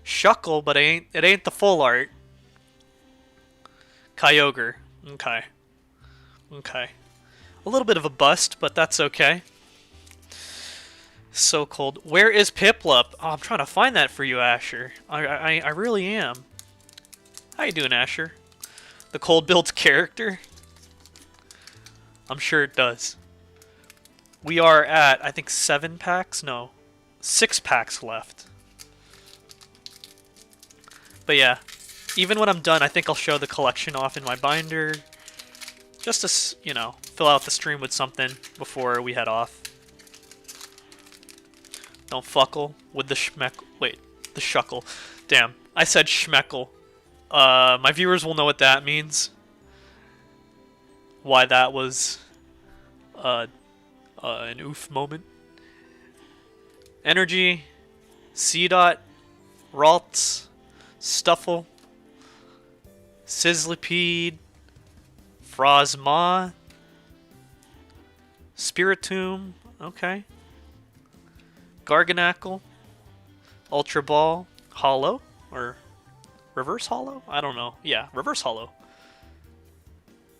Shuckle, but it ain't the full art. Kyogre. Okay. Okay. A little bit of a bust, but that's okay. So cold. Where is Piplup? Oh, I'm trying to find that for you, Asher. I really am. How you doing, Asher? The cold builds character? I'm sure it does. We are at, I think, 7 packs? No. 6 packs left. But yeah, even when I'm done, I think I'll show the collection off in my binder. Just to, you know, fill out the stream with something before we head off. Don't fuckle with the schmeckle. Wait, the shuckle. Damn, I said schmeckle. My viewers will know what that means. Why that was an oof moment. Energy, C-Dot, Ralts, Stuffle, Sizzlipede, Frosma, Spiritomb, okay. Garganackle, Ultra Ball, Hollow, or Reverse Hollow? I don't know. Yeah, Reverse Hollow.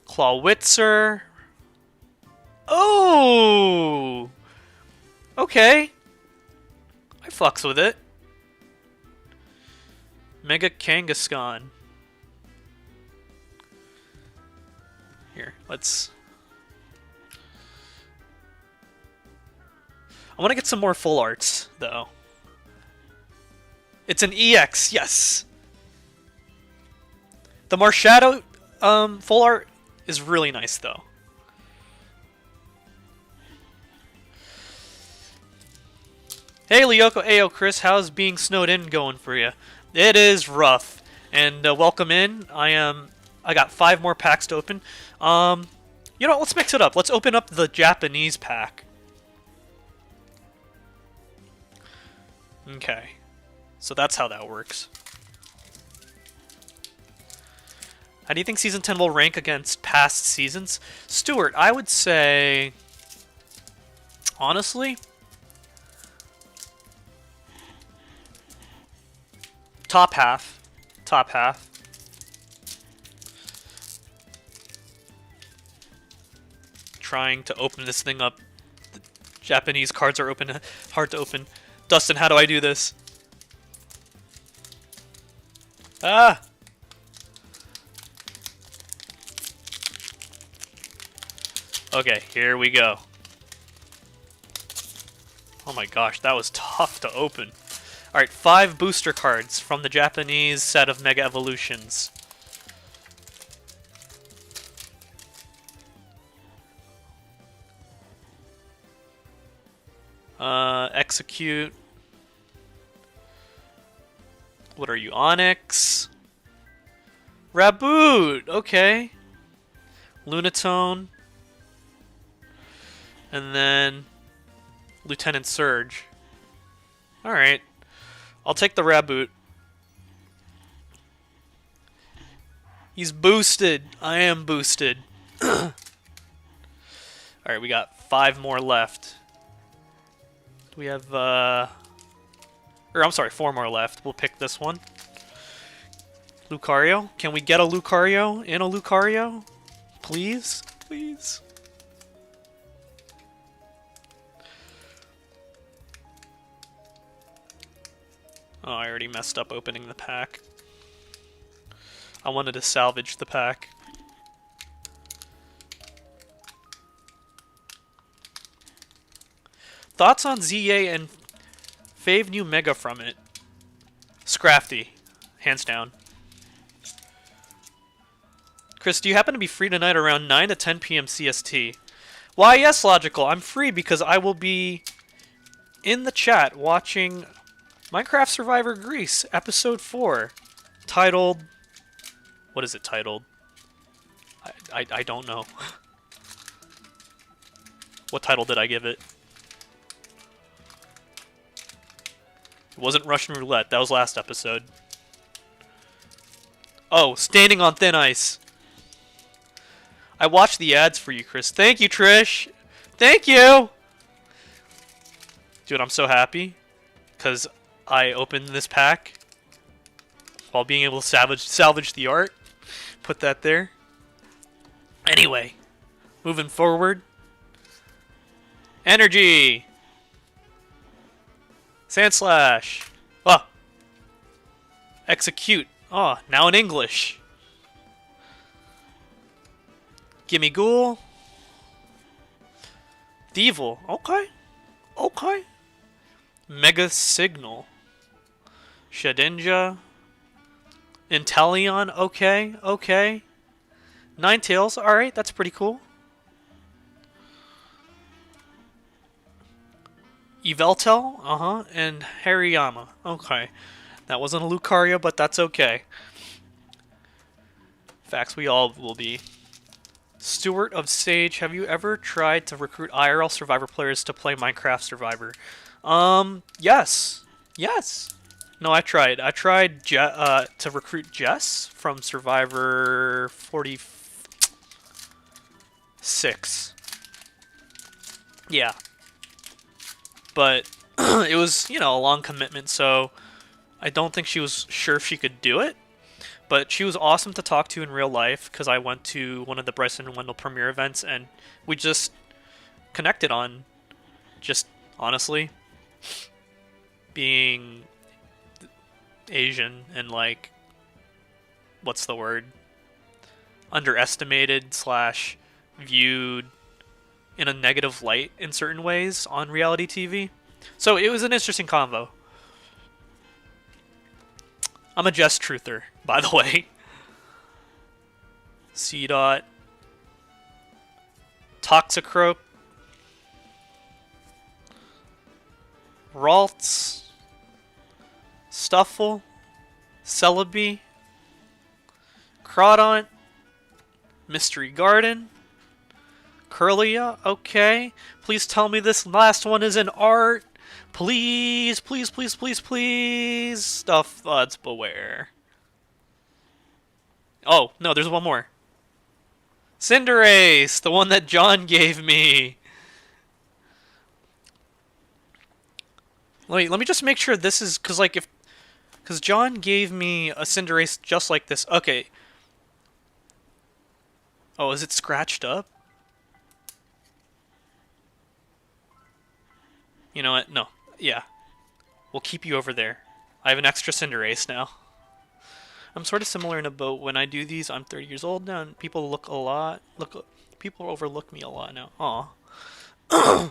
Clawitzer. Oh! Okay. I fucks with it. Mega Kangaskhan. Here, let's... I want to get some more full arts, though. It's an EX, yes! The Marshadow full art is really nice, though. Hey, Lyoko, Ayo, Chris, how's being snowed in going for you? It is rough, and welcome in. I got 5 more packs to open. You know, let's mix it up. Let's open up the Japanese pack. Okay, so that's how that works. How do you think Season 10 will rank against past seasons? Stuart, I would say... honestly... top half. Top half. Trying to open this thing up. The Japanese cards are open, hard to open. Dustin, how do I do this? Ah! Okay, here we go. Oh my gosh, that was tough to open. Alright, 5 booster cards from the Japanese set of Mega Evolutions. Execute. What are you, Onyx? Raboot, okay. Lunatone. And then Lieutenant Surge. Alright. I'll take the Raboot. He's boosted. I am boosted. Alright, we got 5 more left. We have, or I'm sorry, 4 more left. We'll pick this one. Lucario. Can we get a Lucario in a Lucario? Please? Please? Oh, I already messed up opening the pack. I wanted to salvage the pack. Thoughts on ZA and fave new Mega from it? Scrafty. Hands down. Chris, do you happen to be free tonight around 9 to 10 p.m. CST? Why, yes, Logical. I'm free because I will be in the chat watching Minecraft Survivor Greece, Episode 4, titled... What is it titled? I don't know. What title did I give it? It wasn't Russian Roulette. That was last episode. Oh, Standing on Thin Ice. I watched the ads for you, Chris. Thank you, Trish. Thank you. Dude, I'm so happy because I opened this pack while being able to salvage the art. Put that there. Anyway, moving forward. Energy. Sandslash. Oh. Execute. Oh, now in English. Gimme Ghoul. Devil. Okay. Okay. Mega Signal. Shedinja. Inteleon. Okay. Okay. Ninetales. Alright, that's pretty cool. Yveltal. Uh-huh. And Hariyama. Okay. That wasn't a Lucario, but that's okay. Facts we all will be. Stewart of Sage, have you ever tried to recruit IRL Survivor players to play Minecraft Survivor? Yes. Yes. No, I tried. I tried to recruit Jess from Survivor 46. Yeah. But it was, you know, a long commitment, so I don't think she was sure if she could do it. But she was awesome to talk to in real life because I went to one of the Bryson and Wendell premiere events and we just connected on just honestly being Asian and like what's the word? Underestimated / viewed in a negative light in certain ways on reality TV. So it was an interesting convo. I'm a Jess truther, by the way. C-Dot. Toxicroak. Ralts. Stuffle. Celebi. Crawdaunt. Mystery Garden. Curlia, okay. Please tell me this last one is an art. Please, please, please, please, please. Stuff Thoughts Beware. Oh, no, there's one more. Cinderace, the one that John gave me. Let me just make sure this is, because John gave me a Cinderace just like this. Okay. Oh, is it scratched up? You know what? No. Yeah. We'll keep you over there. I have an extra Cinderace now. I'm sort of similar in a boat. When I do these, I'm 30 years old now, and people people overlook me a lot now. Aw.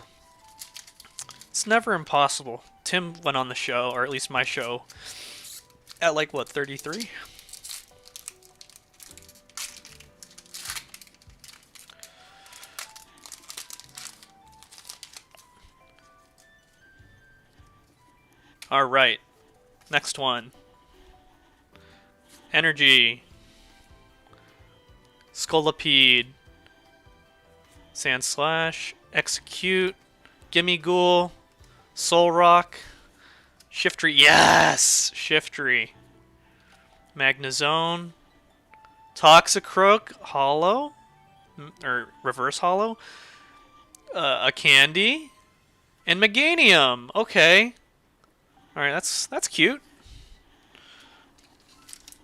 It's never impossible. Tim went on the show, or at least my show, at like, what, 33? Alright. Next one. Energy. Scolipede. Sandslash. Execute. Gimme Ghoul. Soul Rock. Shiftry. Yes! Shiftry. Magnezone. Toxicroak. Hollow. Or Reverse Hollow. A Candy. And Meganium. Okay. Alright, that's cute.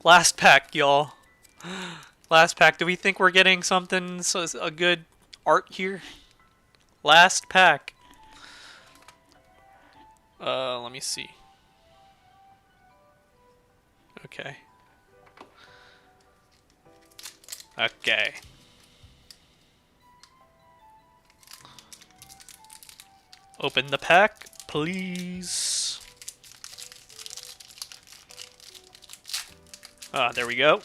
Last pack, y'all. Last pack. Do we think we're getting something, a good art here? Last pack. Let me see. Okay. Okay. Open the pack, please. Ah, there we go.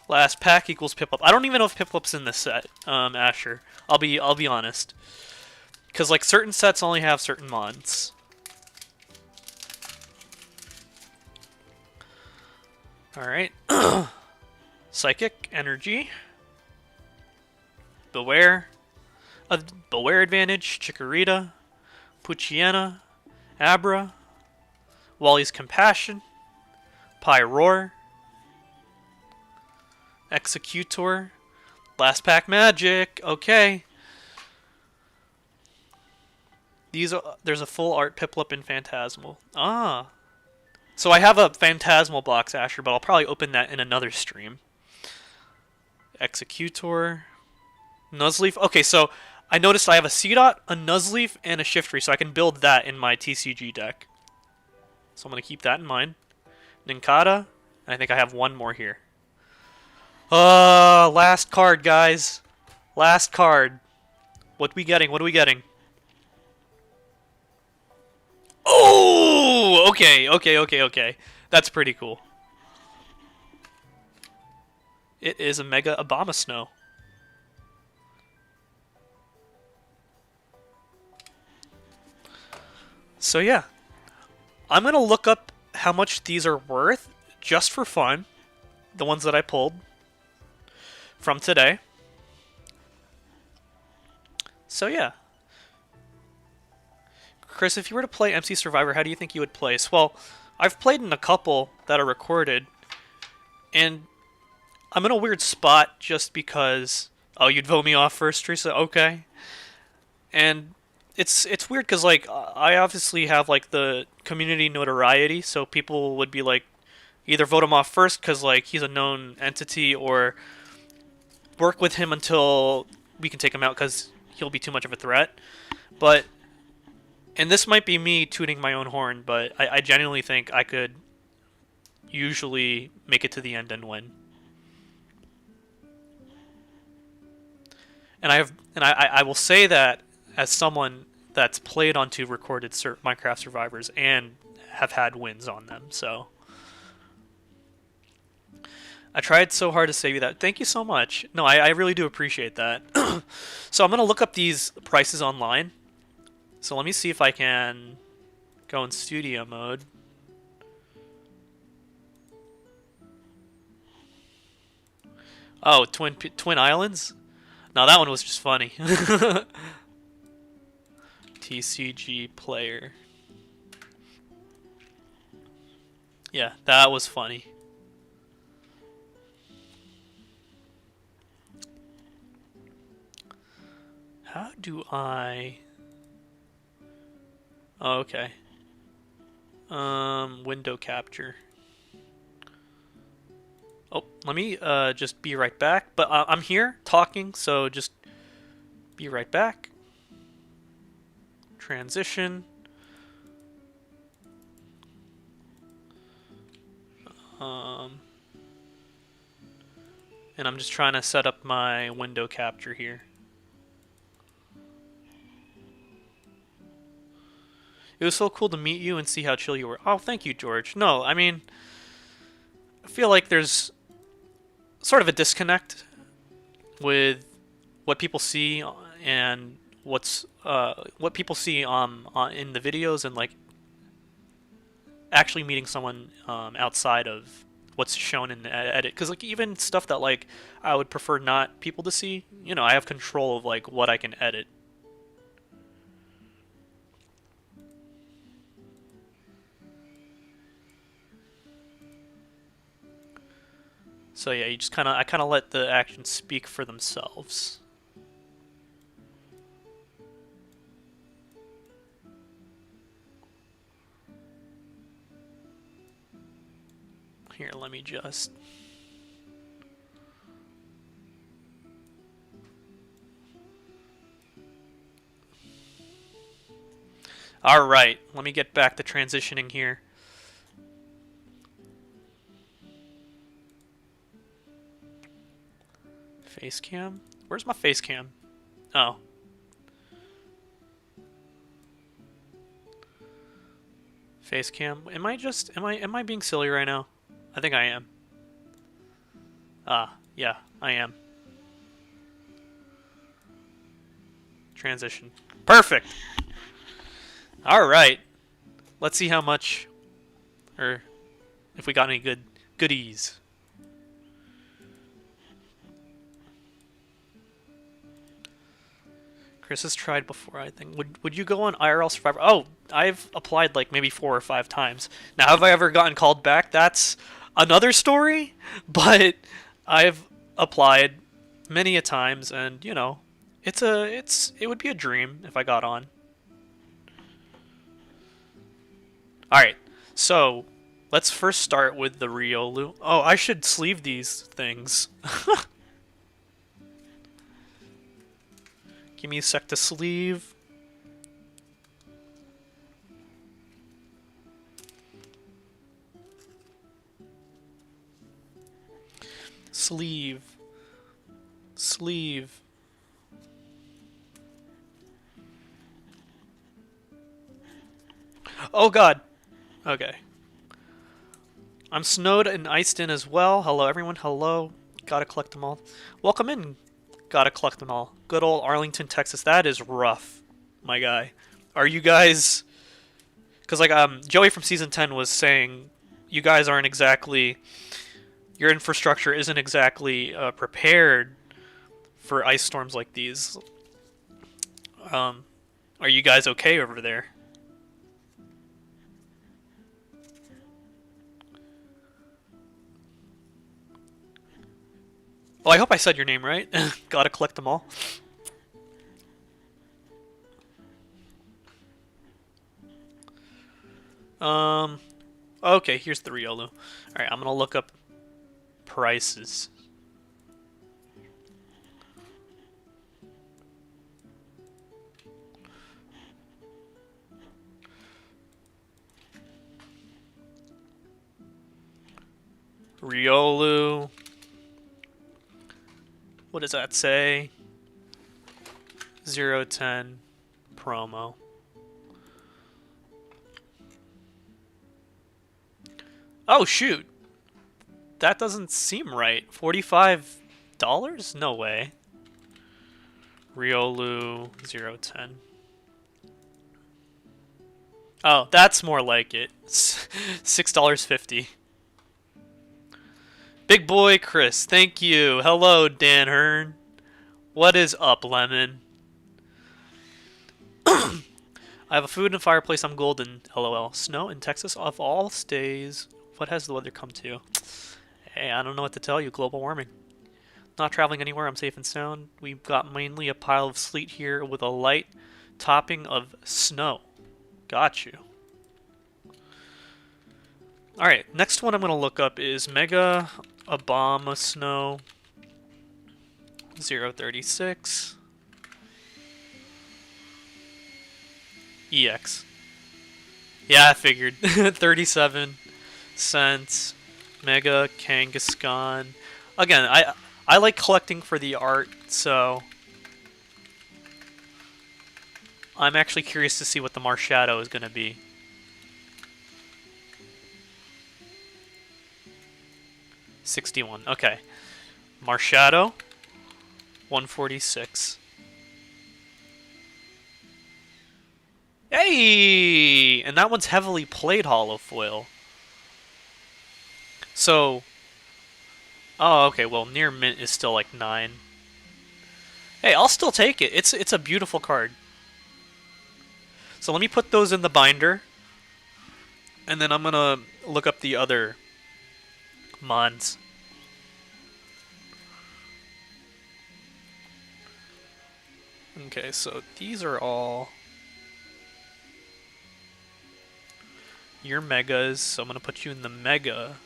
Last pack equals Piplup. I don't even know if Piplup's in this set, Asher. I'll be honest. Because, like, certain sets only have certain mons. Alright. Psychic, Energy. Beware. Beware Advantage, Chikorita. Poochyena. Abra. Wally's Compassion. Pyroar. Executor. Last pack Magic. Okay. There's a full art Piplup and Phantasmal. Ah. So I have a Phantasmal box, Asher, but I'll probably open that in another stream. Executor. Nuzleaf. Okay, so I noticed I have a Seedot, a Nuzleaf, and a Shiftry, so I can build that in my TCG deck. So I'm going to keep that in mind. Nincada. And I think I have one more here. Last card, guys. Last card. What we getting? What are we getting? Oh! Okay. That's pretty cool. It is a Mega Abomasnow. So yeah. I'm going to look up how much these are worth just for fun. The ones that I pulled from today. So yeah. Chris, if you were to play MC Survivor, how do you think you would place? Well, I've played in a couple that are recorded, and I'm in a weird spot just because... Oh, you'd vote me off first, Teresa? Okay. And it's weird because, like, I obviously have, like, the community notoriety, so people would be, like, either vote him off first because, like, he's a known entity, or work with him until we can take him out because he'll be too much of a threat. But... And this might be me tooting my own horn, but I genuinely think I could usually make it to the end and win. And I will say that as someone that's played on two recorded Minecraft Survivors and have had wins on them, so I tried so hard to save you that. Thank you so much. No, I really do appreciate that. So I'm gonna look up these prices online. So let me see if I can go in studio mode. Oh, Twin Islands? No, that one was just funny. TCG player. Yeah, that was funny. How do I... Oh, okay. Window capture. Oh, let me just be right back. But I'm here talking, so just be right back. Transition. And I'm just trying to set up my window capture here. It was so cool to meet you and see how chill you were. Oh, thank you, George. No, I mean, I feel like there's sort of a disconnect with what people see and what people see in the videos, and like actually meeting someone outside of what's shown in the edit. Because like even stuff that like I would prefer not people to see, you know, I have control of like what I can edit. So yeah, you just I kind of let the actions speak for themselves. Here, let me just... Alright, let me get back to transitioning here. Face cam? Where's my face cam? Oh. Face cam. Am I being silly right now? I think I am. Ah, yeah, I am. Transition. Perfect. All right. Let's see how much, or if we got any goodies. Chris has tried before, I think. Would you go on IRL Survivor? Oh, I've applied like maybe 4 or 5 times. Now, have I ever gotten called back? That's another story, but I've applied many a times, and you know, it would be a dream if I got on. All right, so let's first start with the Riolu. Oh, I should sleeve these things. Give me a sec to sleeve. Sleeve. Sleeve. Oh god. Okay. I'm snowed and iced in as well. Hello everyone. Hello. Gotta collect them all. Welcome in. Gotta collect them all. Good old Arlington, Texas. That is rough, my guy. Are you guys... Because, like, Joey from Season 10 was saying, you guys aren't exactly... Your infrastructure isn't exactly prepared for ice storms like these. Are you guys okay over there? Well, I hope I said your name right. Gotta collect them all. Okay, here's the Riolu. Alright, I'm gonna look up prices. Riolu. What does that say? 010 promo. Oh shoot. That doesn't seem right. $45? No way. Riolu 010. Oh, that's more like it. $6.50. Big boy Chris, thank you. Hello, Dan Hearn. What is up, Lemon? I have a food and fireplace. I'm golden. LOL. Snow in Texas of all stays. What has the weather come to? Hey, I don't know what to tell you. Global warming. Not traveling anywhere. I'm safe and sound. We've got mainly a pile of sleet here with a light topping of snow. Got you. Alright, next one I'm going to look up is Mega Obama Snow 036 EX. Yeah, I figured. 37 cents. Mega Kangaskhan. Again, I like collecting for the art, so I'm actually curious to see what the Marshadow is going to be. $61. Okay. Marshadow 146. Hey! And that one's heavily played hollow foil. So, oh, okay, well, near mint is still like 9. Hey, I'll still take it. It's a beautiful card. So let me put those in the binder. And then I'm going to look up the other Mons. Okay, so these are all your megas. So I'm going to put you in the mega.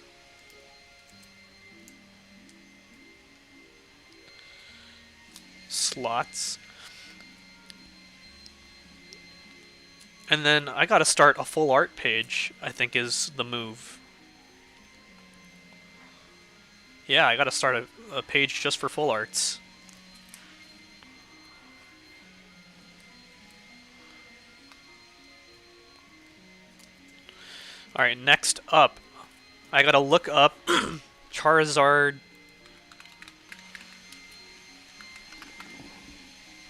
Slots. And then I gotta start a full art page, I think is the move. Yeah, I gotta start a page just for full arts. Alright, next up. I gotta look up Charizard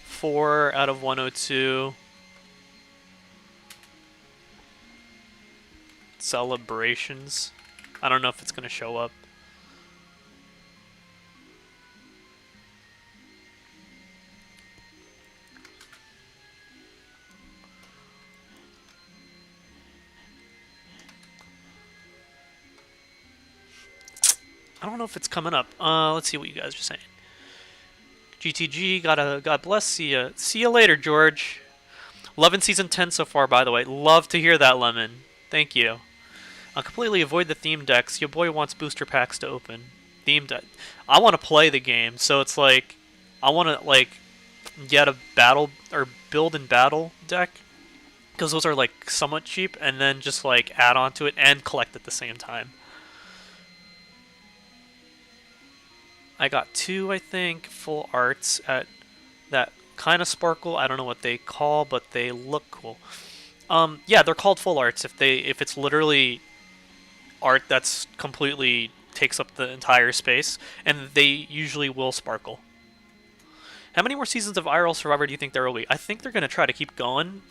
4 out of 102. Celebrations. I don't know if it's gonna show up. I don't know if it's coming up. Let's see what you guys are saying. GTG, God bless. See ya later, George. Loving season 10 so far, by the way. Love to hear that, Lemon. Thank you. I'll completely avoid the theme decks. Your boy wants booster packs to open. Theme deck. I want to play the game, so it's like I want to like get a battle or build and battle deck because those are like somewhat cheap, and then just like add on to it and collect at the same time. I got 2, I think, full arts at that kind of sparkle. I don't know what they call, but they look cool. Yeah, they're called full arts if it's literally art that's completely takes up the entire space, and they usually will sparkle. How many more seasons of IRL Survivor do you think there will be? I think they're going to try to keep going.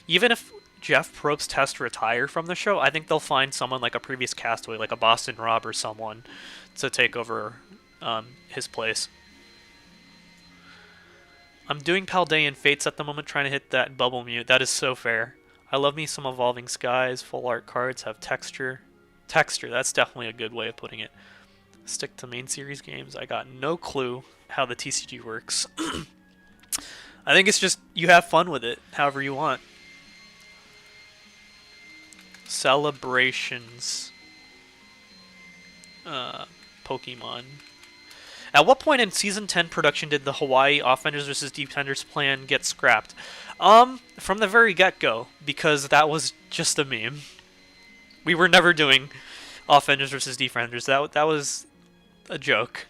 Even if Jeff Probst has to retire from the show, I think they'll find someone like a previous castaway, like a Boston Rob or someone, to take over his place. I'm doing Paldean Fates at the moment, trying to hit that bubble mute. That is so fair. I love me some Evolving Skies. Full art cards have texture. Texture, that's definitely a good way of putting it. Stick to main series games. I got no clue how the TCG works. I think it's just you have fun with it, however you want. Celebrations. Pokemon. At what point in Season 10 production did the Hawaii Offenders vs. Defenders plan get scrapped? From the very get-go, because that was just a meme. We were never doing Offenders vs. Defenders. That was a joke.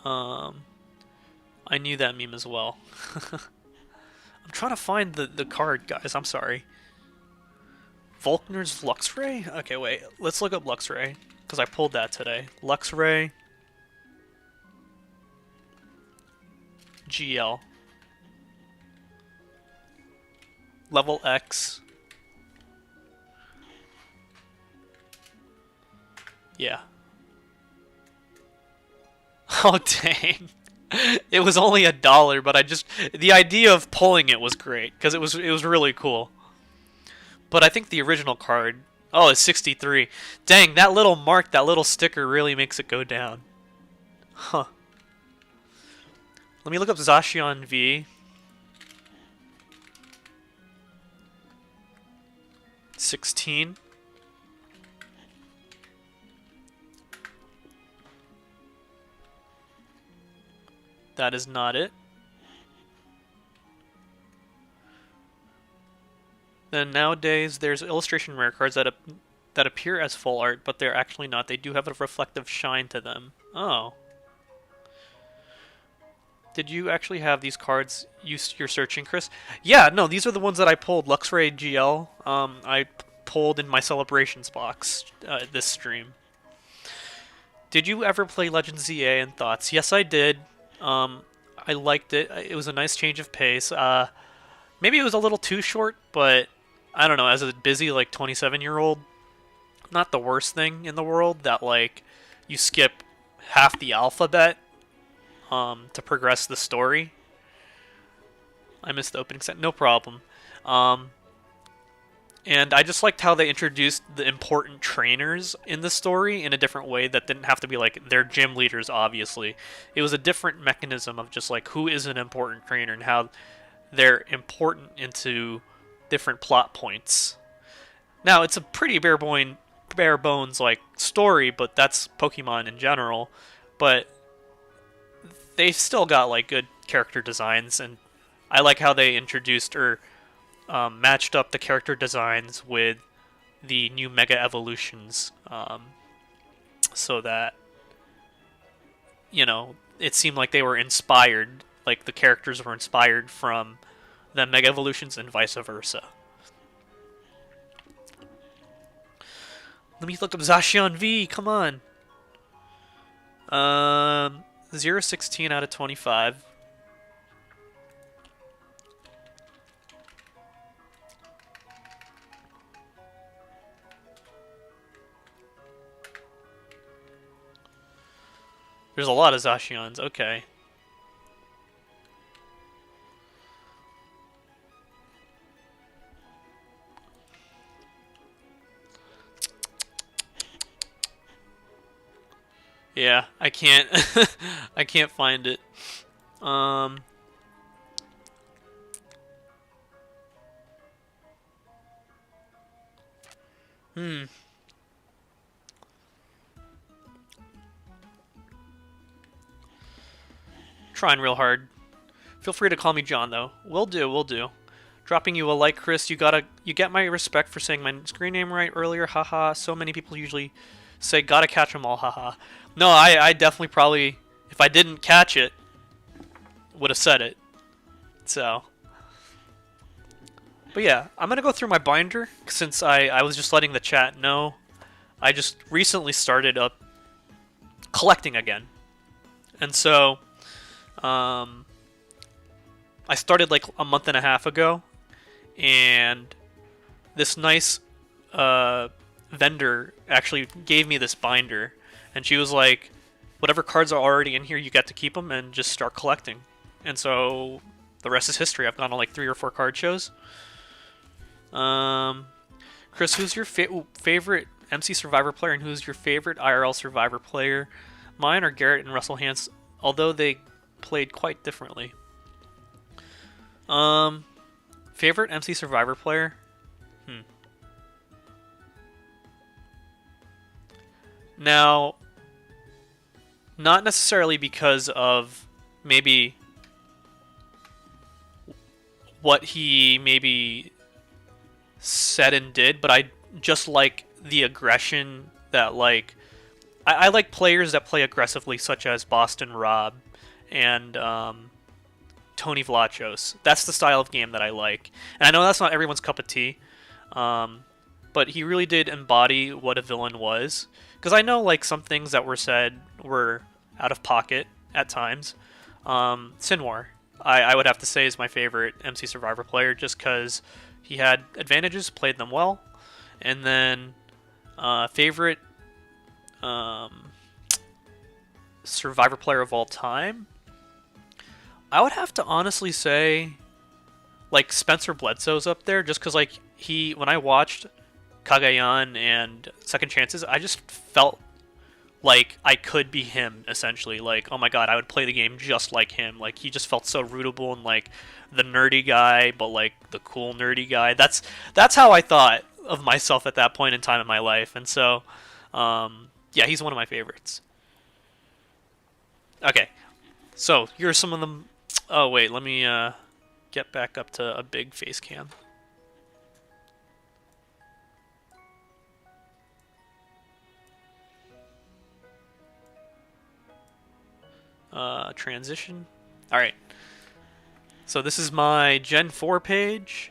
I knew that meme as well. I'm trying to find the card, guys. I'm sorry. Volkner's Luxray? Okay, wait. Let's look up Luxray, because I pulled that today. Luxray. GL. Level X. Yeah. Oh, dang. It was only $1, but the idea of pulling it was great, because it was really cool. But I think the original card, oh, it's 63. Dang, that little mark, that little sticker really makes it go down. Huh. Let me look up Zacian V. 16. That is not it. Then nowadays, there's illustration rare cards that appear as full art, but they're actually not. They do have a reflective shine to them. Oh. Did you actually have these cards you're searching, Chris? Yeah, no, these are the ones that I pulled. Luxray GL, I pulled in my Celebrations box this stream. Did you ever play Legends ZA and thoughts? Yes, I did. I liked it. It was a nice change of pace. Maybe it was a little too short, but I don't know. As a busy, like, 27-year-old, not the worst thing in the world that, like, you skip half the alphabet to progress the story. I missed the opening set. No problem. And I just liked how they introduced the important trainers in the story in a different way that didn't have to be like they're gym leaders, obviously. It was a different mechanism of just like who is an important trainer and how they're important into different plot points. Now, it's a pretty bare bones like story, but that's Pokemon in general. But they've still got like good character designs, and I like how they introduced or matched up the character designs with the new Mega Evolutions, so that, you know, it seemed like they were inspired like the characters were inspired from the Mega Evolutions and vice versa. Let me look up Zacian V. Come on. 0-16 out of 25. There's a lot of Zacians. Okay. Yeah, I can't. I can't find it. Um. Hmm. Trying real hard. Feel free to call me John, though. Will do. Will do. Dropping you a like, Chris. You get my respect for saying my screen name right earlier. Haha. So many people usually say gotta catch them all. Haha. No, I definitely probably, if I didn't catch it, would have said it. So. But yeah, I'm gonna go through my binder since I was just letting the chat know. I just recently started up collecting again, and so I started like a month and a half ago, and this nice vendor actually gave me this binder, and she was like, whatever cards are already in here, you get to keep them and just start collecting. And so the rest is history. I've gone on like 3 or 4 card shows. Chris, who's your favorite MC Survivor player, and who's your favorite IRL Survivor player? Mine are Garrett and Russell Hans, although they played quite differently. Favorite MC Survivor player? Now, not necessarily because of maybe what he maybe said and did, but I just like the aggression that, like, I like players that play aggressively, such as Boston Rob and Tony Vlachos. That's the style of game that I like. And I know that's not everyone's cup of tea, but he really did embody what a villain was. Because I know, like, some things that were said were out of pocket at times. Sinwar, I would have to say, is my favorite MC Survivor player, just because he had advantages, played them well. And then favorite Survivor player of all time, I would have to honestly say, like, Spencer Bledsoe's up there, just because, like, when I watched Kagayan and Second Chances, I just felt like I could be him, essentially. Like, oh my god, I would play the game just like him. Like, he just felt so rootable and, like, the nerdy guy, but, like, the cool nerdy guy. That's how I thought of myself at that point in time in my life. And so, yeah, he's one of my favorites. Okay, so here are some of them. Oh, wait, let me get back up to a big face cam. Transition. Alright. So this is my Gen 4 page.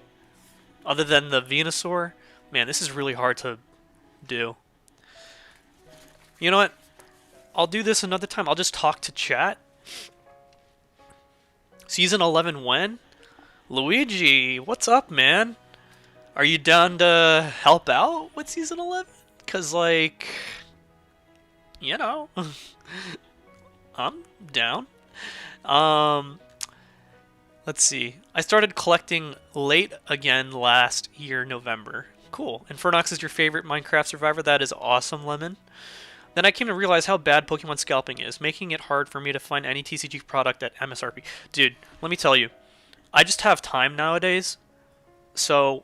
Other than the Venusaur. Man, this is really hard to do. You know what? I'll do this another time. I'll just talk to chat. Season 11 when? Luigi, what's up, man? Are you down to help out with Season 11? Because, like, you know, I'm down. Let's see. I started collecting late again last year, November. Cool. Infernox is your favorite Minecraft Survivor? That is awesome, Lemon. Then I came to realize how bad Pokemon scalping is, making it hard for me to find any TCG product at MSRP. Dude, let me tell you, I just have time nowadays. So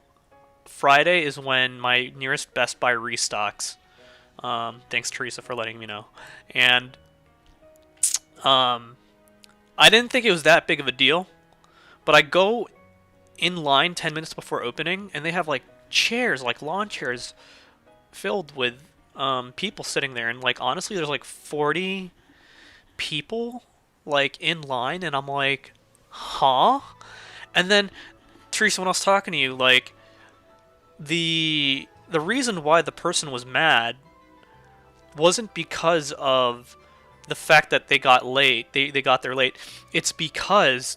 Friday is when my nearest Best Buy restocks. Thanks, Teresa, for letting me know. And I didn't think it was that big of a deal, but I go in line 10 minutes before opening, and they have, like, chairs, like lawn chairs, filled with people sitting there, and, like, honestly, there's like 40 people like in line, and I'm like, huh? And then Teresa, when I was talking to you, like the reason why the person was mad wasn't because of the fact that they got late. They got there late. It's because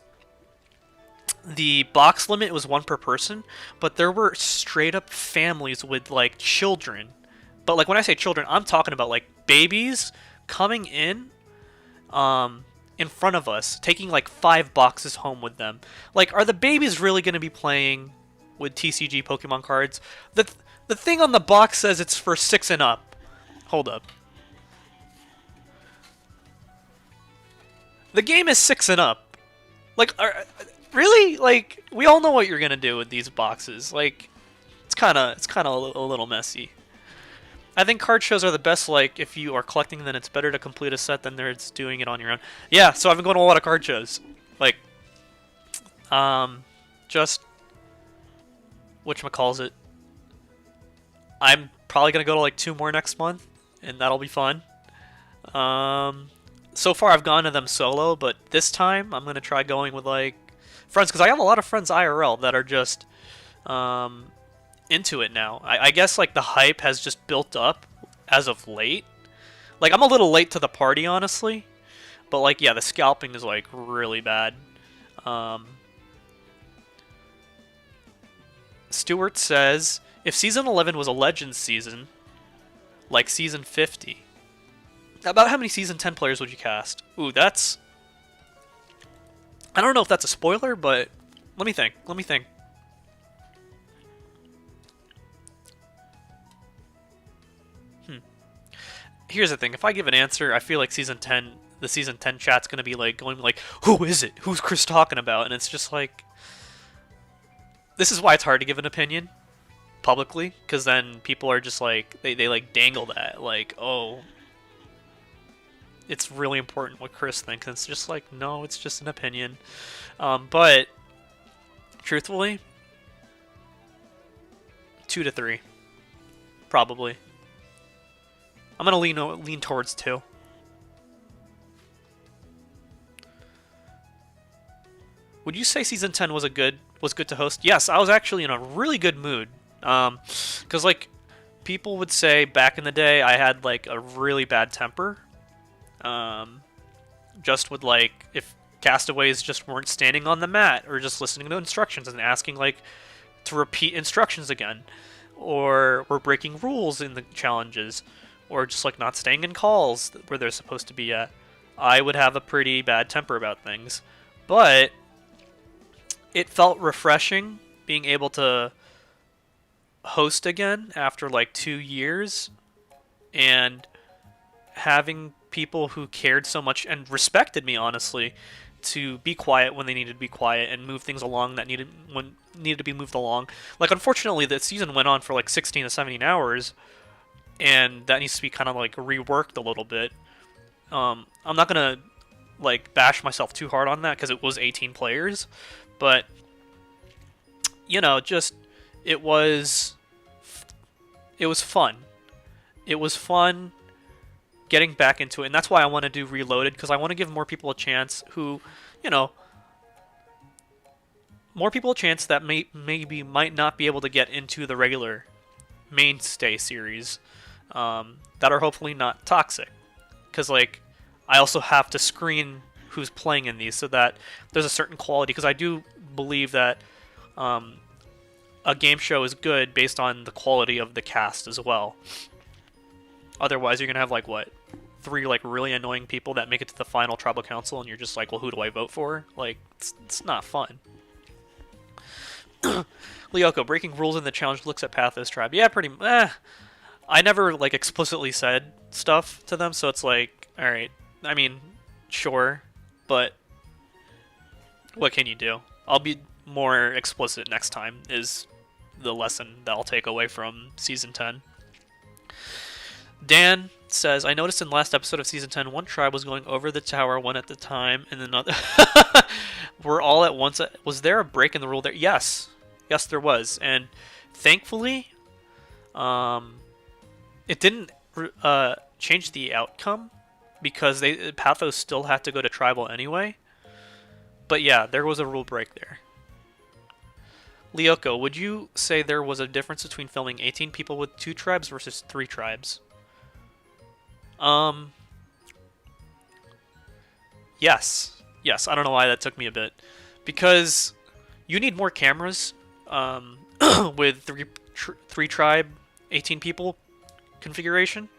the box limit was one per person, but there were straight up families with like children. But like when I say children, I'm talking about like babies coming in front of us, taking like 5 boxes home with them. Like, are the babies really going to be playing with TCG Pokemon cards? The thing on the box says it's for 6 and up. Hold up. The game is 6 and up. Like, really? Like, we all know what you're gonna do with these boxes. Like, it's kind of a little messy. I think card shows are the best. Like, if you are collecting, then it's better to complete a set than there's doing it on your own. Yeah, so I've been going to a lot of card shows. Like, just whatchamacallit. I'm probably gonna go to like 2 more next month, and that'll be fun. So far I've gone to them solo, but this time I'm gonna try going with like friends, because I have a lot of friends IRL that are just into it now. I guess like the hype has just built up as of late. Like, I'm a little late to the party, honestly, but like, yeah, the scalping is like really bad. Stuart says, if Season 11 was a Legends season, like Season 50, about how many Season 10 players would you cast? Ooh, that's... I don't know if that's a spoiler, but let me think. Here's the thing. If I give an answer, I feel like the Season 10 chat's going to be like going like, who is it? Who's Chris talking about? And it's just like... This is why it's hard to give an opinion publicly, because then people are just like, they like dangle that, like, oh, it's really important what Chris thinks. And it's just like, no, it's just an opinion. But truthfully, 2 to 3, probably. I'm gonna lean towards 2. Would you say Season 10 was good to host? Yes, I was actually in a really good mood. Because like people would say back in the day, I had like a really bad temper. Just with like if castaways just weren't standing on the mat or just listening to instructions and asking like to repeat instructions again, or were breaking rules in the challenges, or just like not staying in calls where they're supposed to be at, I would have a pretty bad temper about things. But it felt refreshing being able to host again after like 2 years, and having people who cared so much and respected me, honestly, to be quiet when they needed to be quiet and move things along that needed to be moved along. Like, unfortunately, the season went on for like 16 to 17 hours, and that needs to be kind of like reworked a little bit. I'm not gonna like bash myself too hard on that because it was 18 players, but you know, just it was fun. It was fun getting back into it, and that's why I want to do Reloaded, because I want to give more people a chance who, you know, more people a chance that maybe might not be able to get into the regular mainstay series, that are hopefully not toxic. Because like, I also have to screen who's playing in these so that there's a certain quality, because I do believe that a game show is good based on the quality of the cast as well. Otherwise, you're gonna have like what, 3 like really annoying people that make it to the final tribal council, and you're just like, well, who do I vote for? Like, it's not fun. Lyoko, breaking rules in the challenge looks at Pathos tribe. Yeah, pretty. I never like explicitly said stuff to them, so it's like, all right. I mean, sure, but what can you do? I'll be more explicit next time, is the lesson that I'll take away from Season 10. Dan says, I noticed in the last episode of Season 10, one tribe was going over the tower one at a time, and another... We're all at once... Was there a break in the rule there? Yes. Yes, there was. And thankfully, it didn't change the outcome, because Pathos still had to go to tribal anyway. But yeah, there was a rule break there. Lyoko, would you say there was a difference between filming 18 people with 2 tribes versus 3 tribes? Yes. Yes, I don't know why that took me a bit. Because you need more cameras with 3 tribe, 18 people configuration.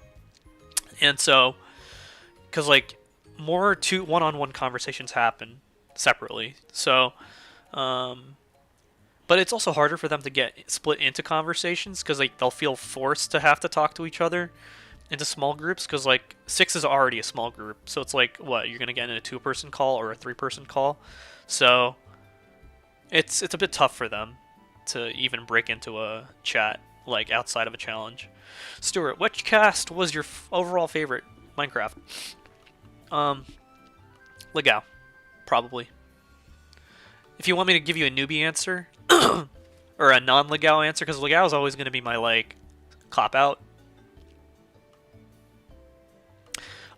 And so, because like more one-on-one conversations happen separately. So, but it's also harder for them to get split into conversations because like they'll feel forced to have to talk to each other into small groups because like 6 is already a small group, so it's like what you're gonna get in a 2-person call or a 3-person call, so it's a bit tough for them to even break into a chat like outside of a challenge. Stuart, which cast was your overall favorite Minecraft? Legao, probably. If you want me to give you a newbie answer or a non-Legao answer, because Legao is always going to be my like cop out.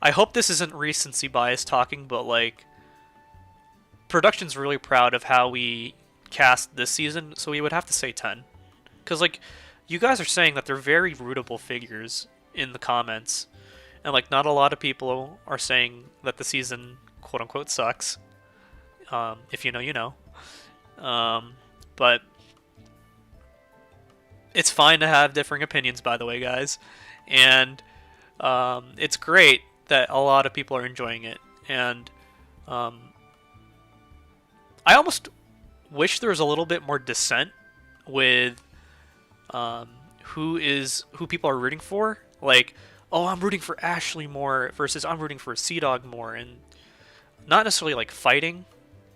I hope this isn't recency bias talking, but like production's really proud of how we cast this season, so we would have to say 10. Because like you guys are saying that they're very rootable figures in the comments, and like not a lot of people are saying that the season quote unquote sucks. If you know, you know. But it's fine to have differing opinions, by the way, guys, and it's great that a lot of people are enjoying it, and I almost wish there was a little bit more dissent with who people are rooting for. Like, oh, I'm rooting for Ashley more versus I'm rooting for Sea Dog more, and not necessarily like fighting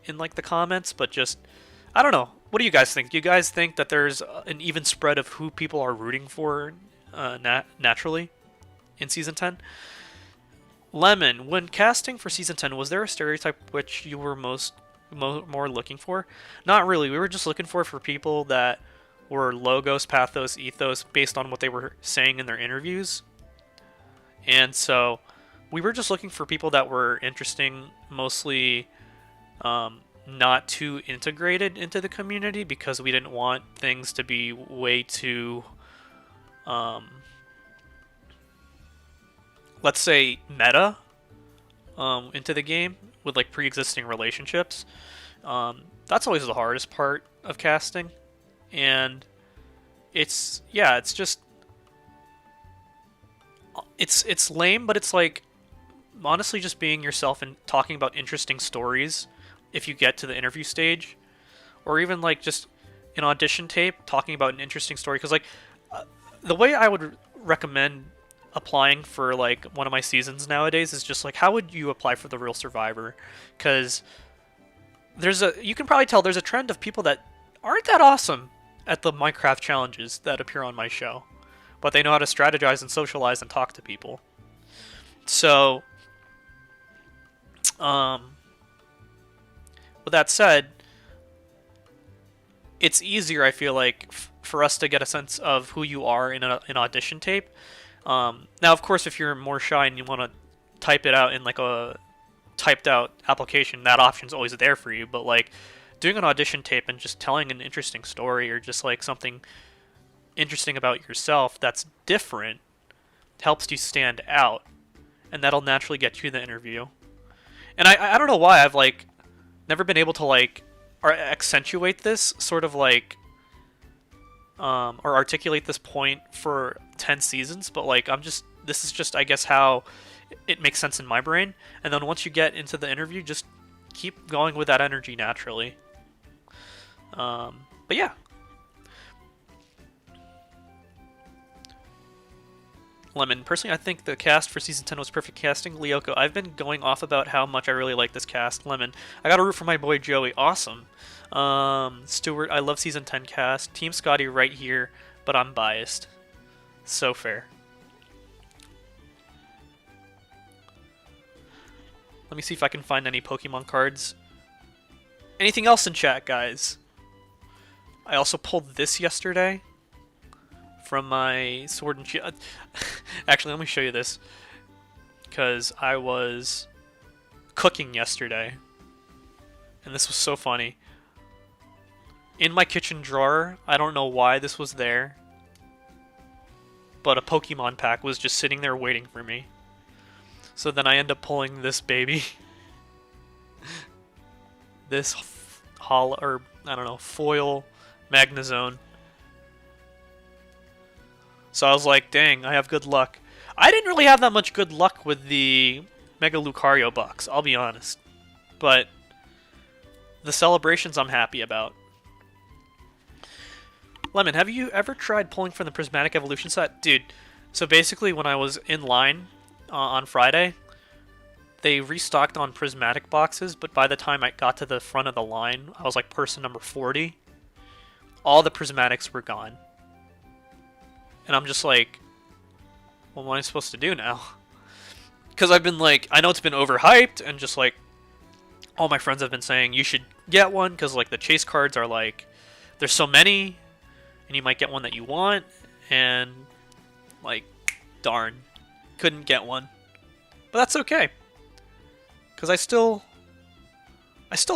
in like the comments, but just I don't know. What do you guys think? Do you guys think that there's an even spread of who people are rooting for naturally in Season 10? Lemon, when casting for Season 10, was there a stereotype which you were more looking for? Not really. We were just looking for people that were logos, pathos, ethos, based on what they were saying in their interviews. And so we were just looking for people that were interesting, mostly not too integrated into the community, because we didn't want things to be way too, let's say, meta into the game with like pre-existing relationships. That's always the hardest part of casting, and it's just it's lame, but it's like honestly just being yourself and talking about interesting stories if you get to the interview stage, or even like just an audition tape talking about an interesting story. Because like the way I would recommend applying for like one of my seasons nowadays is just like, how would you apply for the Real Survivor? Because you can probably tell there's a trend of people that aren't that awesome at the Minecraft challenges that appear on my show, but they know how to strategize and socialize and talk to people. So with that said, it's easier, I feel like, for us to get a sense of who you are in an audition tape. Now, of course, if you're more shy and you want to type it out in like a typed out application, that option's always there for you. But like doing an audition tape and just telling an interesting story, or just like something interesting about yourself that's different, helps you stand out, and that'll naturally get you the interview. And I don't know why I've like never been able to like accentuate this sort of like or articulate this point for 10 seasons, but like this is just I guess how it makes sense in my brain. And then once you get into the interview, just keep going with that energy naturally. But yeah. Lemon, personally, I think the cast for Season 10 was perfect casting. Lyoko, I've been going off about how much I really like this cast. Lemon, I gotta root for my boy Joey. Awesome. Stuart, I love Season 10 cast. Team Scotty right here, but I'm biased. So fair. Let me see if I can find any Pokemon cards. Anything else in chat, guys? I also pulled this yesterday from my Sword and Shield. Actually, let me show you this, because I was cooking yesterday, and this was so funny. In my kitchen drawer, I don't know why this was there, but a Pokemon pack was just sitting there waiting for me. So then I end up pulling this baby. This foil Magnezone. So I was like, dang, I have good luck. I didn't really have that much good luck with the Mega Lucario box, I'll be honest. But the celebrations I'm happy about. Lemon, have you ever tried pulling from the Prismatic Evolution set? Dude, so basically when I was in line on Friday, they restocked on Prismatic boxes, but by the time I got to the front of the line, I was like person number 40. All the Prismatics were gone. And I'm just like, well, what am I supposed to do now? Because I've been like, I know it's been overhyped, and just like, all my friends have been saying you should get one, because like the chase cards are like, there's so many, and you might get one that you want, and like, darn, couldn't get one. But that's okay. Because I still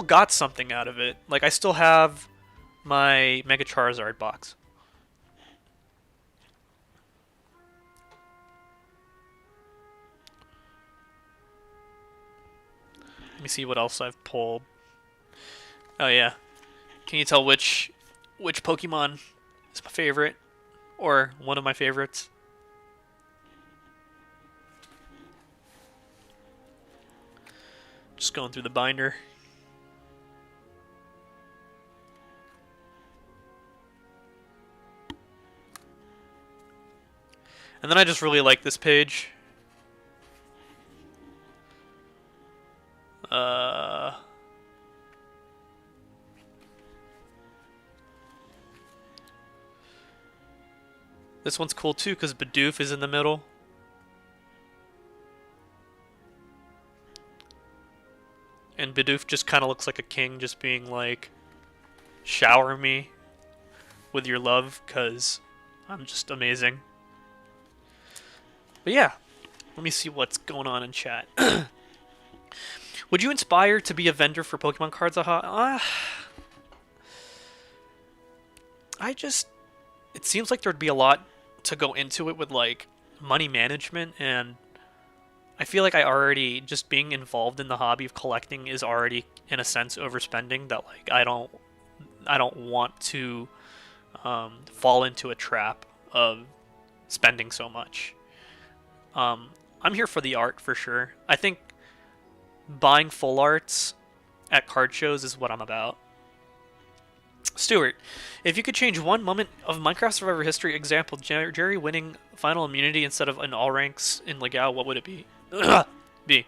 got something out of it. Like, I still have my Mega Charizard box. Let me see what else I've pulled. Oh yeah. Can you tell which Pokemon is my favorite? Or one of my favorites? Just going through the binder. And then I just really like this page. This one's cool too because Bidoof is in the middle. And Bidoof just kind of looks like a king, just being like, shower me with your love because I'm just amazing. But yeah, let me see what's going on in chat. Would you inspire to be a vendor for Pokemon cards? It seems like there'd be a lot to go into it with like money management, and I feel like I already, just being involved in the hobby of collecting is already in a sense overspending, that like I don't want to fall into a trap of spending so much. I'm here for the art for sure. I think buying full arts at card shows is what I'm about. Stuart, if you could change one moment of Minecraft Survivor history, example, Jerry winning final immunity instead of an all ranks in Legao, what would it be? B.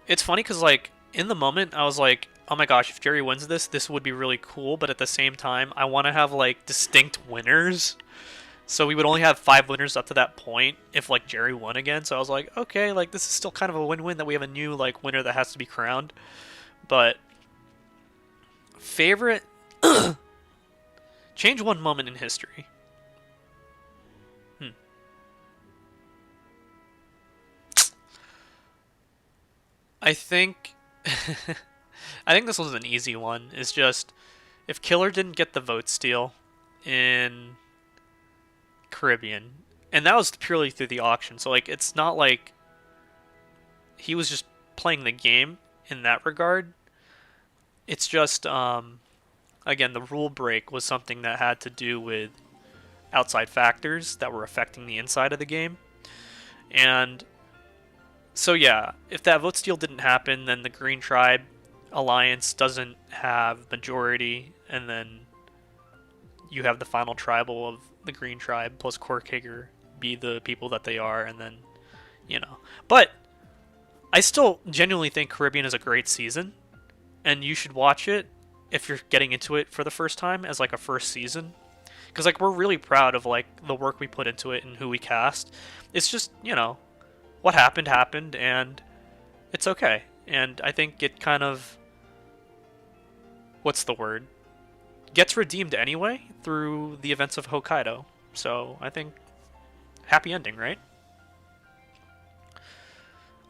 It's funny because like in the moment I was like, oh my gosh, if Jerry wins this would be really cool, but at the same time I want to have like distinct winners. So we would only have 5 winners up to that point if like Jerry won again. So I was like, okay, like this is still kind of a win-win that we have a new like winner that has to be crowned. But favorite change one moment in history. I think I think this was an easy one. It's just if Killer didn't get the vote steal in Caribbean, and that was purely through the auction, so like it's not like he was just playing the game in that regard. It's just again, the rule break was something that had to do with outside factors that were affecting the inside of the game. And so yeah, if that vote steal didn't happen, then the Green Tribe Alliance doesn't have majority, and then you have the final tribal of the Green Tribe plus Corkhager be the people that they are, and then, you know. But I still genuinely think Caribbean is a great season, and you should watch it if you're getting into it for the first time as like a first season. Because like we're really proud of like the work we put into it and who we cast. It's just, you know, what happened happened, and it's okay. And I think it kind of, what's the word, gets redeemed anyway through the events of Hokkaido. So I think happy ending, right?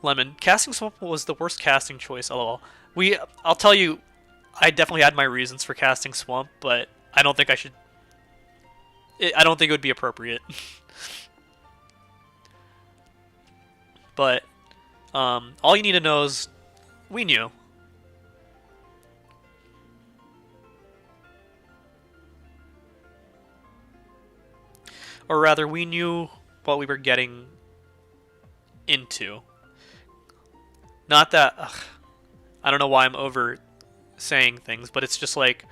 Lemon. Casting Swamp was the worst casting choice. LOL. I'll tell you, I definitely had my reasons for casting Swamp, but I don't think I should. I don't think it would be appropriate. But all you need to know is we knew. Or rather, we knew what we were getting into. Not that... Ugh, I don't know why I'm over saying things, but it's just like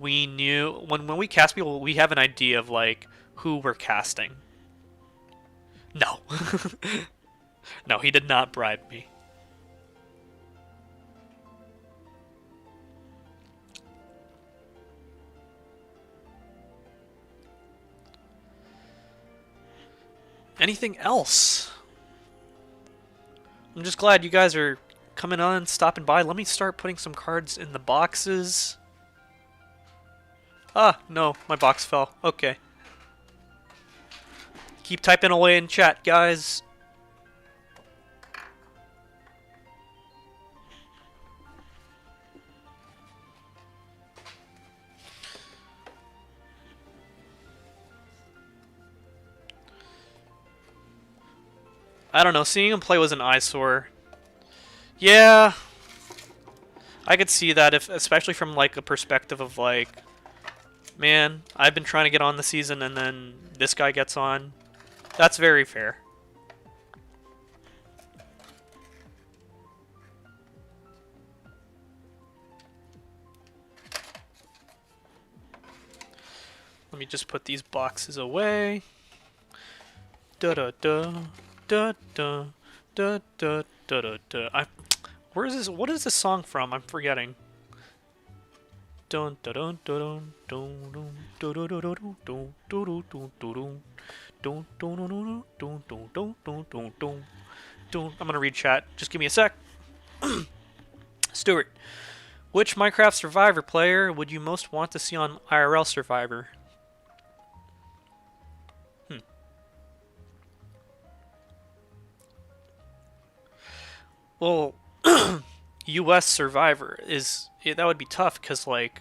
we knew... When we cast people, we have an idea of like who we're casting. No. No, he did not bribe me. Anything else? I'm just glad you guys are coming on, stopping by. Let me start putting some cards in the boxes. Ah, no, my box fell. Okay. Keep typing away in chat, guys. I don't know, seeing him play was an eyesore. Yeah, I could see that, if especially from like a perspective of like, man, I've been trying to get on the season and then this guy gets on. That's very fair. Let me just put these boxes away. Da da da da da da da da da da. Where is this? What is this song from? I'm forgetting. Dun dun dun dun dun dun dun dun dun dun dun dun dun dun. I'm gonna read chat. Just give me a sec. Stuart, which Minecraft Survivor player would you most want to see on IRL Survivor? Well, U.S. Survivor that would be tough because like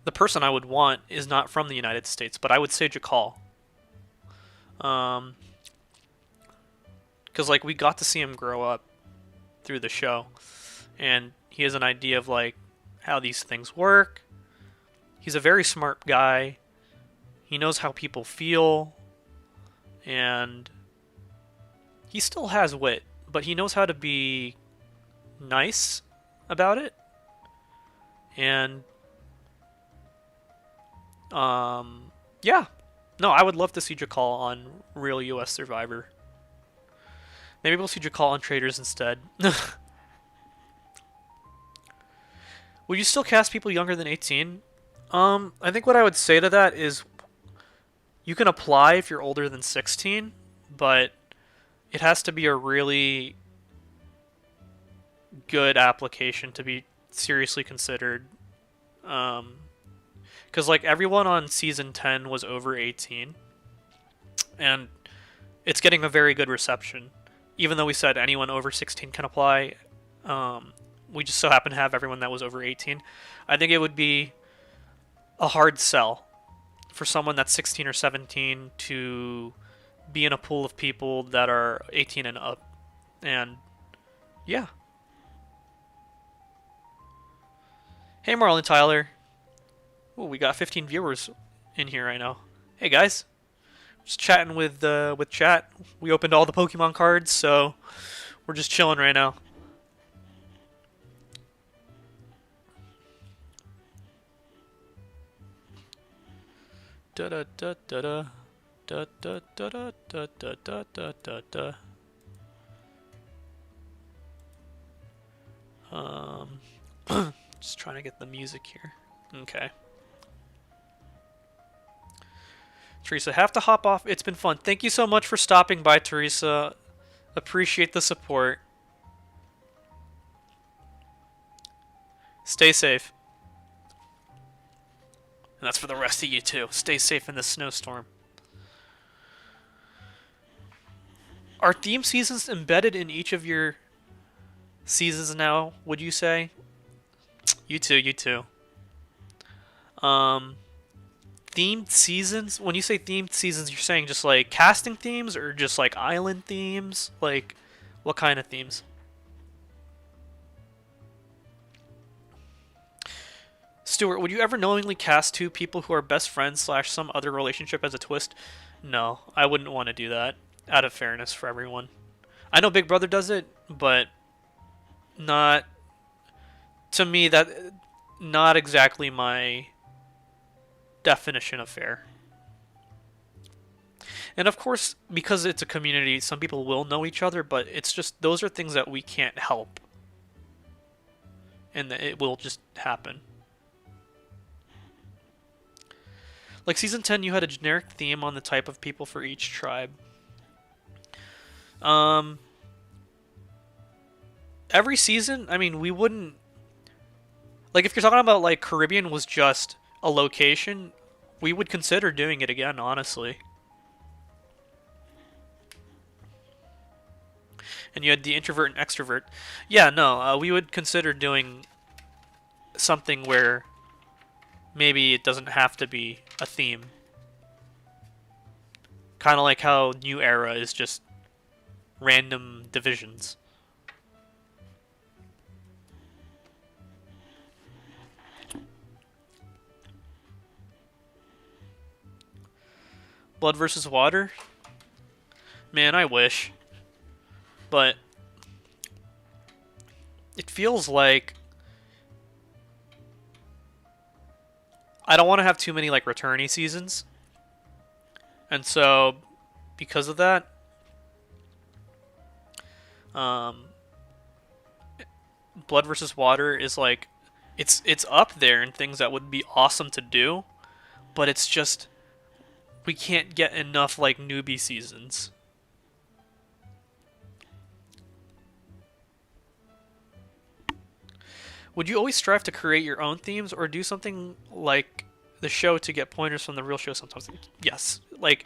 the person I would want is not from the United States, but I would say Jakal. Because like we got to see him grow up through the show, and he has an idea of like how these things work. He's a very smart guy. He knows how people feel, and he still has wit, but he knows how to be nice about it. And yeah. No, I would love to see Jakal on real US Survivor. Maybe we'll see Jakal on Traders instead. Would you still cast people younger than 18? I think what I would say to that is you can apply if you're older than 16, but it has to be a really good application to be seriously considered. Because like everyone on season 10 was over 18, and it's getting a very good reception. Even though we said anyone over 16 can apply, we just so happen to have everyone that was over 18. I think it would be a hard sell for someone that's 16 or 17 to be in a pool of people that are 18 and up. And yeah. Hey Marlon Tyler. Ooh, we got 15 viewers in here right now. Hey guys. Just chatting with chat. We opened all the Pokemon cards, so we're just chilling right now. Da da da da da da da da da da da da da da. Just trying to get the music here. Okay. Teresa, have to hop off. It's been fun. Thank you so much for stopping by, Teresa. Appreciate the support. Stay safe. And that's for the rest of you too. Stay safe in this snowstorm. Are theme seasons embedded in each of your seasons now, would you say? You too, you too. Um, Themed seasons? When you say themed seasons, you're saying just like casting themes or just like island themes? Like, what kind of themes? Stuart, would you ever knowingly cast two people who are best friends slash some other relationship as a twist? No, I wouldn't want to do that. Out of fairness for everyone. I know Big Brother does it, but not to me that not exactly my definition of fair. And of course, because it's a community, some people will know each other, but it's just those are things that we can't help. And that it will just happen. Like season 10, you had a generic theme on the type of people for each tribe. Um, every season, I mean, we wouldn't like if you're talking about like Caribbean was just a location, we would consider doing it again, honestly. And you had the introvert and extrovert. Yeah, no, we would consider doing something where maybe it doesn't have to be a theme. Kind of like how New Era is just random divisions. Blood versus Water? Man, I wish. But it feels like I don't want to have too many like returnee seasons. And so because of that, um, Blood versus Water is like it's up there in things that would be awesome to do, but it's just we can't get enough like newbie seasons. Would you always strive to create your own themes or do something like the show to get pointers from the real show sometimes? Yes. Like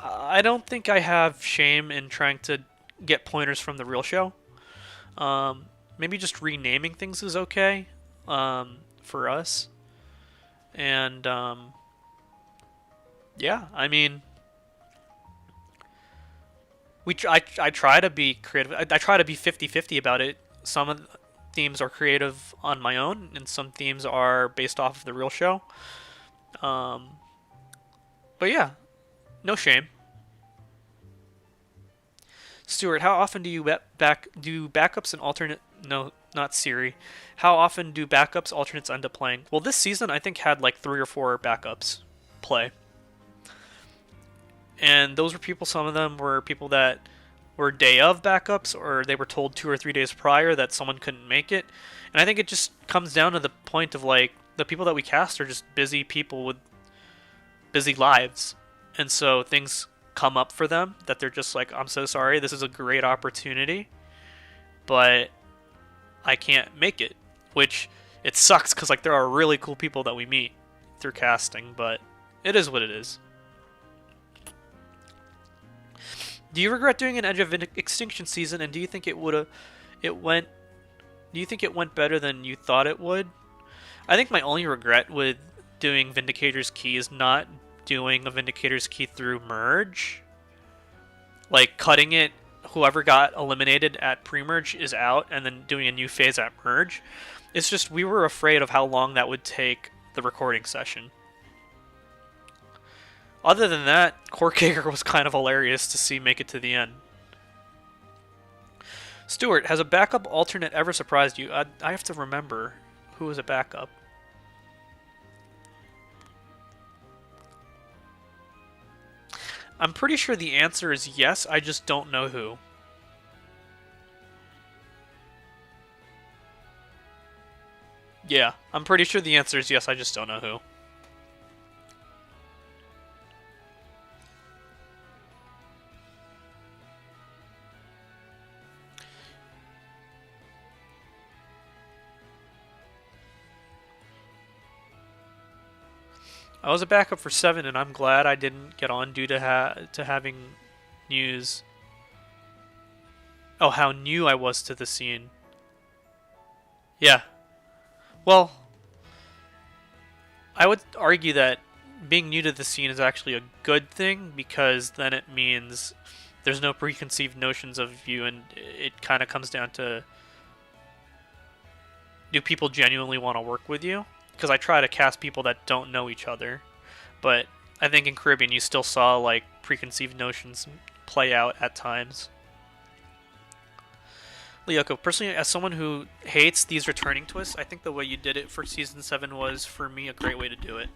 I don't think I have shame in trying to get pointers from the real show. Maybe just renaming things is okay for us. And yeah, I mean, I try to be creative. I try to be 50-50 about it. Some of the themes are creative on my own, and some themes are based off of the real show. Um, but yeah, no shame. Stuart, how often do you do backups and alternate? No, not Siri. How often do backups alternates end up playing? Well, this season I think had like 3 or 4 backups play, and those were people. Some of them were people that were day of backups, or they were told 2 or 3 days prior that someone couldn't make it. And I think it just comes down to the point of like the people that we cast are just busy people with busy lives, and so things come up for them that they're just like, I'm so sorry, this is a great opportunity, but I can't make it. Which it sucks because like there are really cool people that we meet through casting, but it is what it is. Do you regret doing an Edge of Extinction season, and do you think it would have it went do you think it went better than you thought it would? I think my only regret with doing Vindicator's Key is not doing a Vindicator's Key through merge. Like cutting it, whoever got eliminated at pre-merge is out, and then doing a new phase at merge. It's just we were afraid of how long that would take the recording session. Other than that, Court Caker was kind of hilarious to see make it to the end. Stuart, has a backup alternate ever surprised you? I have to remember who was a backup. I'm pretty sure the answer is yes, I just don't know who. Yeah, I'm pretty sure the answer is yes, I just don't know who. I was a backup for 7, and I'm glad I didn't get on due to having news. Oh, how new I was to the scene. Yeah. Well, I would argue that being new to the scene is actually a good thing, because then it means there's no preconceived notions of you, and it kind of comes down to, do people genuinely want to work with you? Because I try to cast people that don't know each other, but I think in Caribbean you still saw like preconceived notions play out at times. Lyoko, personally, as someone who hates these returning twists, I think the way you did it for Season 7 was, for me, a great way to do it.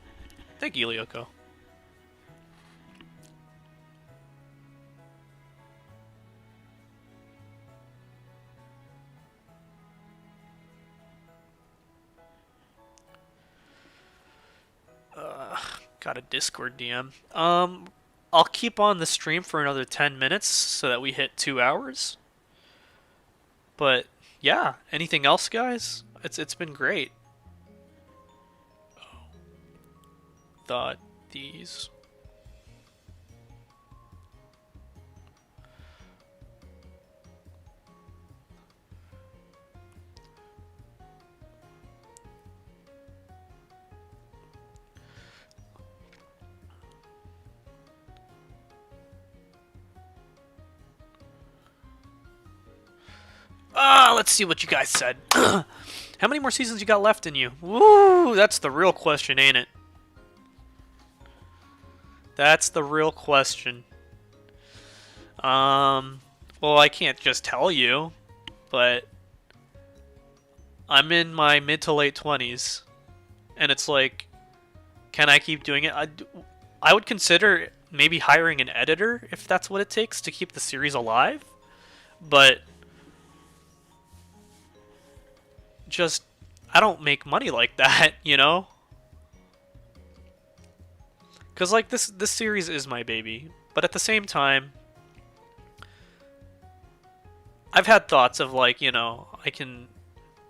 Thank you, Lyoko. Got a Discord DM. I'll keep on the stream for another 10 minutes so that we hit 2 hours. But yeah, anything else, guys? It's been great. Thought these. Let's see what you guys said. How many more seasons you got left in you? Woo, that's the real question, ain't it? That's the real question. Well, I can't just tell you, but I'm in my mid to late 20s, and it's like, can I keep doing it? I would consider maybe hiring an editor if that's what it takes to keep the series alive, but just, I don't make money like that, you know? Because, like, this series is my baby, but at the same time, I've had thoughts of, like, you know, I can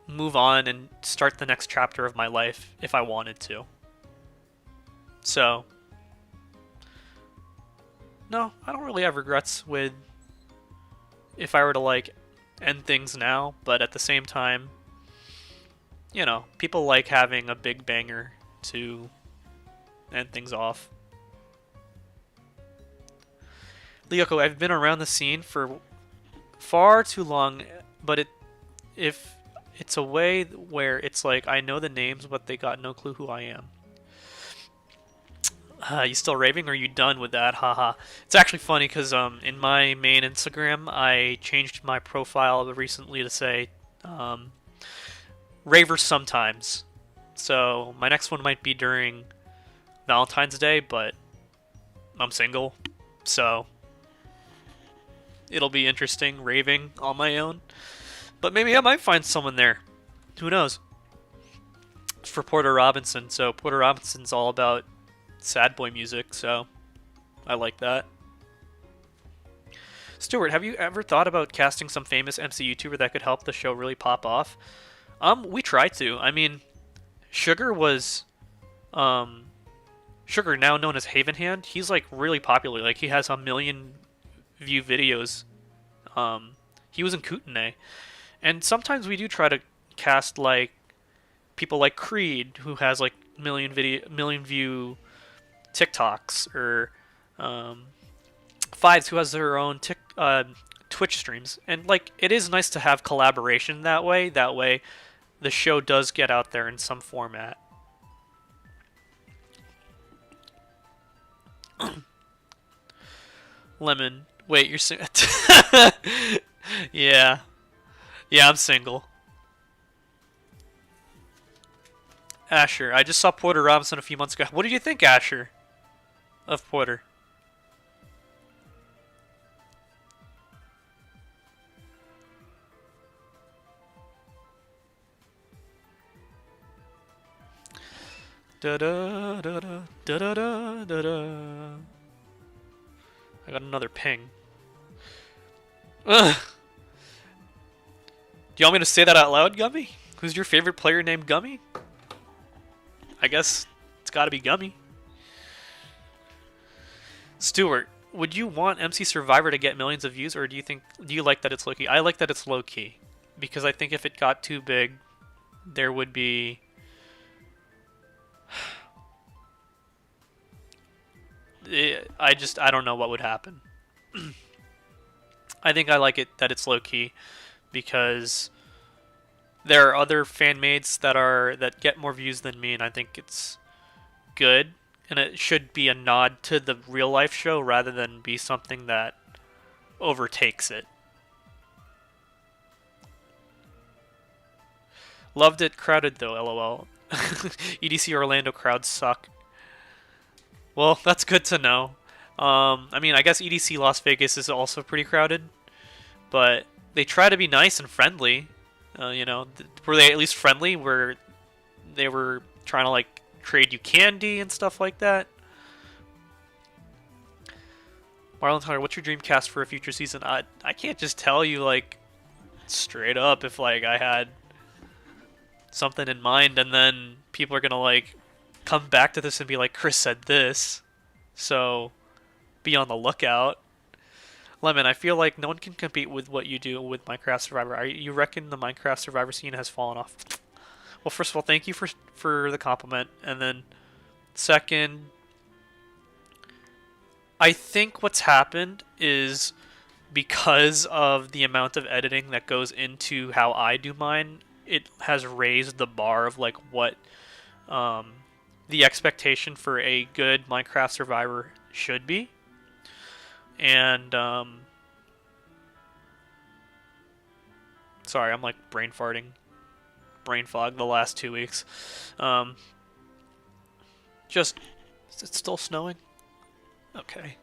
move on and start the next chapter of my life if I wanted to. So, no, I don't really have regrets with if I were to, like, end things now, but at the same time, you know, people like having a big banger to end things off. Lyoko, I've been around the scene for far too long, but if it's a way where it's like I know the names, but they got no clue who I am. You still raving, or are you done with that? Haha. It's actually funny because in my main Instagram, I changed my profile recently to say Raver sometimes. So my next one might be during Valentine's Day, but I'm single, so it'll be interesting raving on my own. But maybe I might find someone there. Who knows? It's for Porter Robinson, so Porter Robinson's all about sad boy music, so I like that. Stuart, have you ever thought about casting some famous MC YouTuber that could help the show really pop off? We try to. I mean, Sugar was, Sugar, now known as Havenhand, he's like really popular. Like, he has 1 million view videos. He was in Kootenai. And sometimes we do try to cast like people like Creed, who has like million view TikToks, or Fives, who has their own Twitch streams. And like, it is nice to have collaboration that way. That way, the show does get out there in some format. Lemon, wait, you're yeah. Yeah, I'm single. Asher, I just saw Porter Robinson a few months ago. What did you think, Asher, of Porter? Da da da da da da da da da. I got another ping. Ugh. Do you want me to say that out loud, Gummy? Who's your favorite player named Gummy? I guess it's gotta be Gummy. Stuart, would you want MC Survivor to get millions of views, or do you like that it's low key? I like that it's low key because I think if it got too big, there would be I don't know what would happen. I think I like it that it's low key because there are other fan mates that get more views than me, and I think it's good, and it should be a nod to the real life show rather than be something that overtakes it. Loved it, crowded though, lol. EDC Orlando crowds suck. Well, that's good to know. I mean, I guess EDC Las Vegas is also pretty crowded, but they try to be nice and friendly. Were they at least friendly? Where they were trying to like trade you candy and stuff like that? Marlon Tyler, what's your dream cast for a future season? I can't just tell you like straight up if like I had something in mind and then people are gonna like come back to this and be like, Chris said this, so be on the lookout. Lemon, I feel like no one can compete with what you do with Minecraft Survivor. You reckon the Minecraft Survivor scene has fallen off? Well, first of all, thank you for the compliment, and then second, I think what's happened is because of the amount of editing that goes into how I do mine, it has raised the bar of like what the expectation for a good Minecraft Survivor should be. And sorry, I'm like brain fog the last 2 weeks. Just is it still snowing? Okay.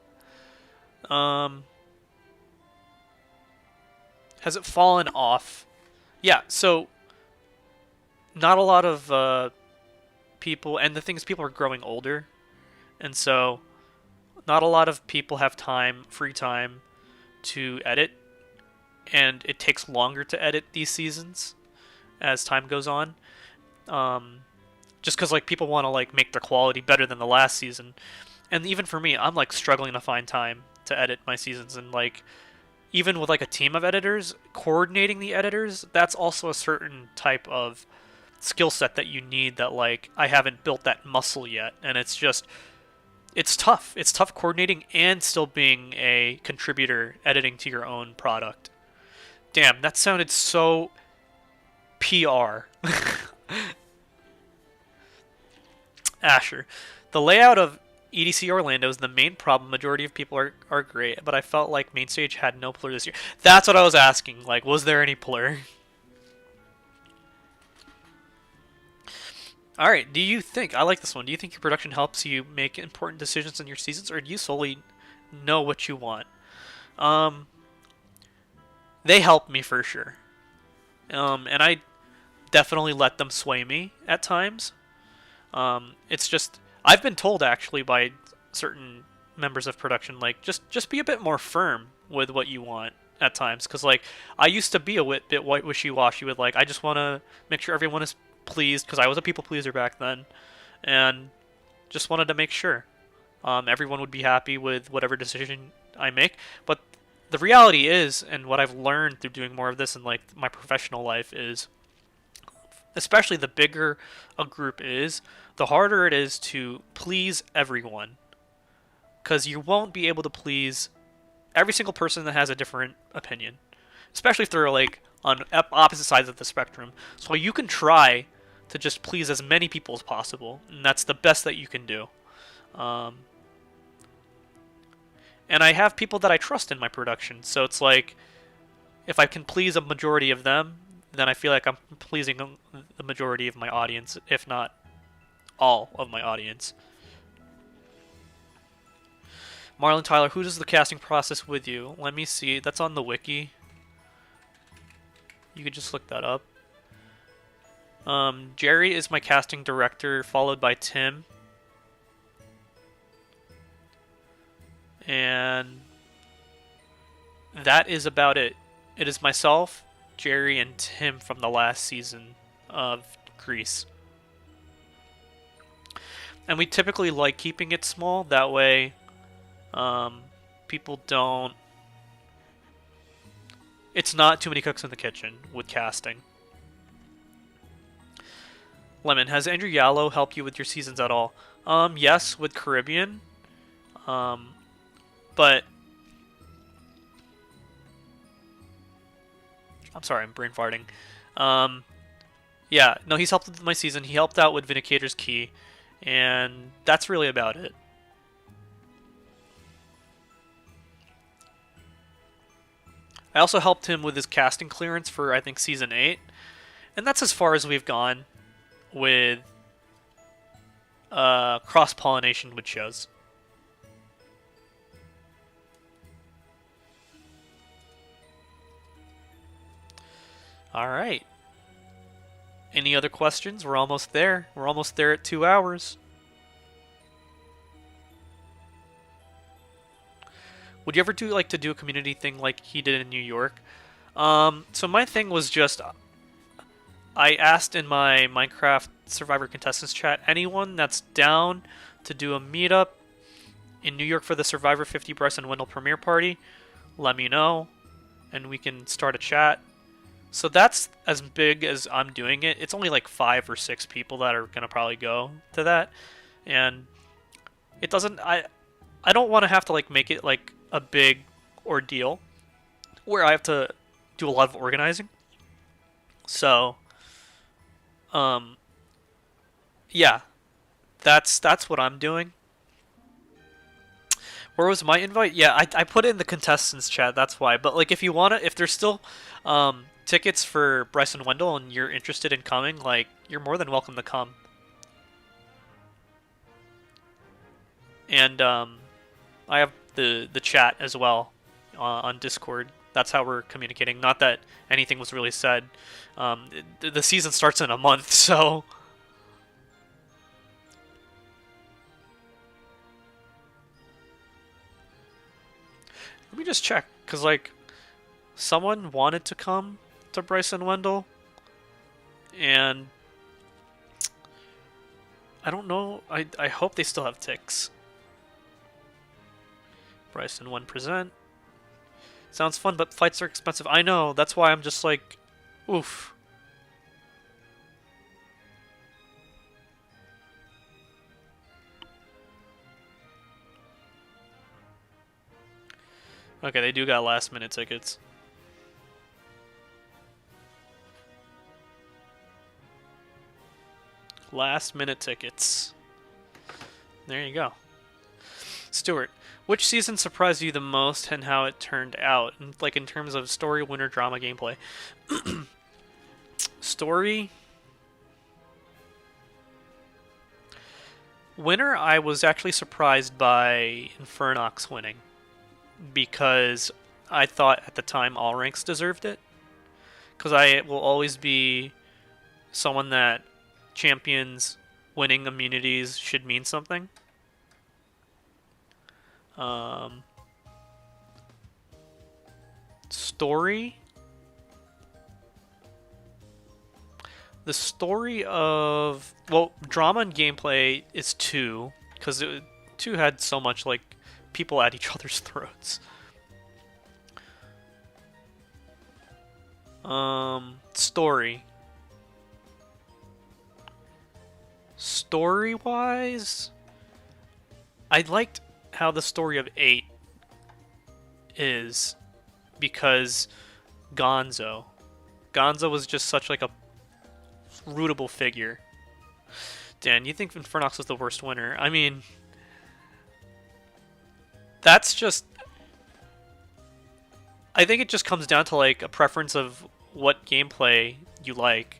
Has it fallen off? Yeah, so not a lot of people, and the thing is people are growing older, and so not a lot of people have free time to edit, and it takes longer to edit these seasons as time goes on. Just because like people want to like make their quality better than the last season, and even for me, I'm like struggling to find time to edit my seasons, and like even with like a team of editors, coordinating the editors, that's also a certain type of skill set that you need that like I haven't built that muscle yet, and it's tough. It's tough coordinating and still being a contributor editing to your own product. Damn, that sounded so PR. Asher, the layout of EDC Orlando is the main problem. Majority of people are great, but I felt like main stage had no blur this year. That's what I was asking. Like, was there any blur? Alright, do you think, I like this one, do you think your production helps you make important decisions in your seasons, or do you solely know what you want? They help me for sure. And I definitely let them sway me at times. It's just, I've been told actually by certain members of production, like, just be a bit more firm with what you want at times. Because, like, I used to be a bit wishy-washy with, like, I just want to make sure everyone is pleased, because I was a people pleaser back then, and just wanted to make sure everyone would be happy with whatever decision I make. But the reality is, and what I've learned through doing more of this in like my professional life is, especially the bigger a group is, the harder it is to please everyone, because you won't be able to please every single person that has a different opinion, especially if they're like on opposite sides of the spectrum. So you can try to just please as many people as possible, and that's the best that you can do. And I have people that I trust in my production, so it's like, if I can please a majority of them, then I feel like I'm pleasing the majority of my audience, if not all of my audience. Marlon Tyler, who does the casting process with you? Let me see, that's on the wiki. You could just look that up. Jerry is my casting director, followed by Tim. And that is about it. It is myself, Jerry, and Tim from the last season of Grease. And we typically like keeping it small, that way people don't. It's not too many cooks in the kitchen with casting. Lemon, has Andrew Yallo helped you with your seasons at all? Yes, with Caribbean. But I'm sorry, I'm brain farting. Yeah, no, he's helped with my season. He helped out with Vindicator's Key, and that's really about it. I also helped him with his casting clearance for, I think, Season 8, and that's as far as we've gone with cross-pollination with shows. Alright. Any other questions? We're almost there. We're almost there at 2 hours. Would you ever do like to do a community thing like he did in New York? So my thing was just I asked in my Minecraft Survivor Contestants chat, anyone that's down to do a meetup in New York for the Survivor 50 Bryson Wendell premiere party, let me know, and we can start a chat. So that's as big as I'm doing it. It's only like 5 or 6 people that are gonna probably go to that, and it doesn't. I don't want to have to like make it like a big ordeal where I have to do a lot of organizing. So, yeah, that's what I'm doing. Where was my invite? Yeah, I put it in the contestants chat. That's why. But like, if you wanna, if there's still tickets for Bryson Wendell and you're interested in coming, like, you're more than welcome to come. And I have the chat as well on Discord. That's how we're communicating. Not that anything was really said. The season starts in a month, so. Let me just check, because, like, someone wanted to come to Bryson Wendell, and I don't know. I hope they still have ticks. Bryson 1 present. Sounds fun, but flights are expensive. I know, that's why I'm just like, oof. Okay, they do got last minute tickets. Last minute tickets. There you go. Stuart, which season surprised you the most and how it turned out? Like in terms of story, winner, drama, gameplay. Story. Winner, I was actually surprised by Infernox winning. Because I thought at the time all ranks deserved it. Because I will always be someone that champions winning immunities should mean something. Story. The story of, well, drama and gameplay is 2, because 2 had so much like people at each other's throats. Story. Story-wise, I liked how the story of 8 is, because Gonzo was just such like a rootable figure. Dan, you think Infernox was the worst winner? I mean, that's just, I think it just comes down to like a preference of what gameplay you like.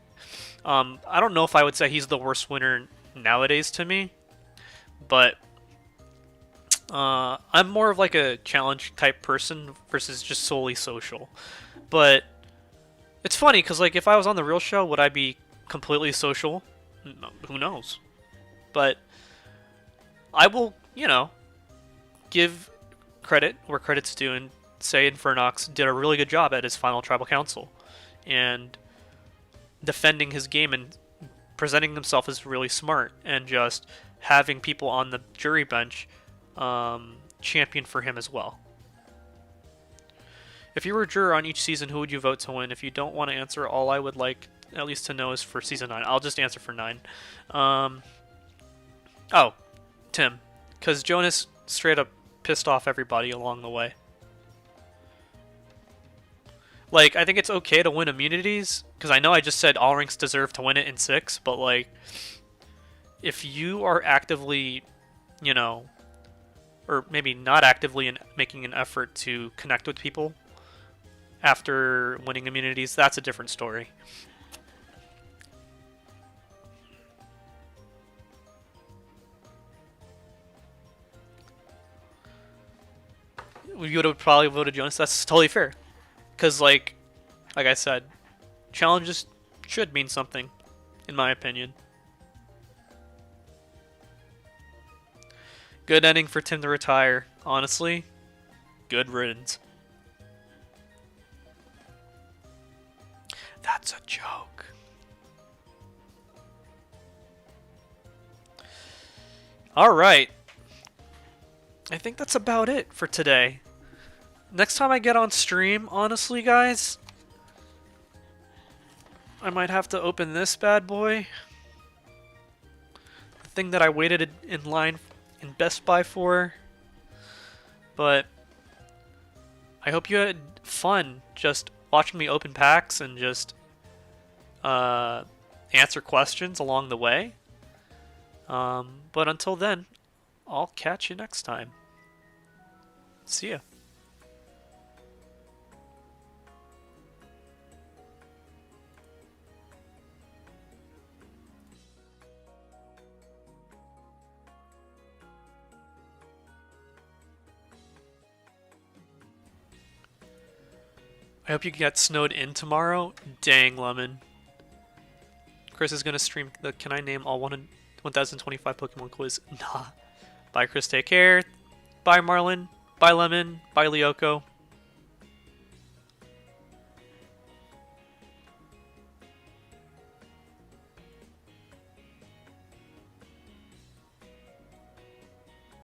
I don't know if I would say he's the worst winner nowadays to me, but I'm more of like a challenge type person versus just solely social. But it's funny because like if I was on the real show, would I be completely social? No, who knows? But I will, you know, give credit where credit's due and say Infernox did a really good job at his final tribal council and defending his game and presenting himself as really smart and just having people on the jury bench champion for him as well. If you were a juror on each season, who would you vote to win? If you don't want to answer, all I would like at least to know is for season 9. I'll just answer for 9. Oh, Tim. Because Jonas straight up pissed off everybody along the way. Like, I think it's okay to win immunities, because I know I just said all ranks deserve to win it in 6, but, like, if you are actively, you know, or maybe not actively making an effort to connect with people after winning immunities, that's a different story. You would have probably voted Jonas. That's totally fair. Because, like I said, challenges should mean something, in my opinion. Good ending for Tim to retire. Honestly, good riddance. That's a joke. Alright. I think that's about it for today. Next time I get on stream, honestly, guys, I might have to open this bad boy. The thing that I waited in line in Best Buy for. But I hope you had fun just watching me open packs and just answer questions along the way. But until then, I'll catch you next time. See ya. I hope you get snowed in tomorrow. Dang, Lemon. Chris is gonna stream the Can I Name All 1025 Pokemon quiz? Nah. Bye, Chris. Take care. Bye, Marlon. Bye, Lemon. Bye, Lyoko.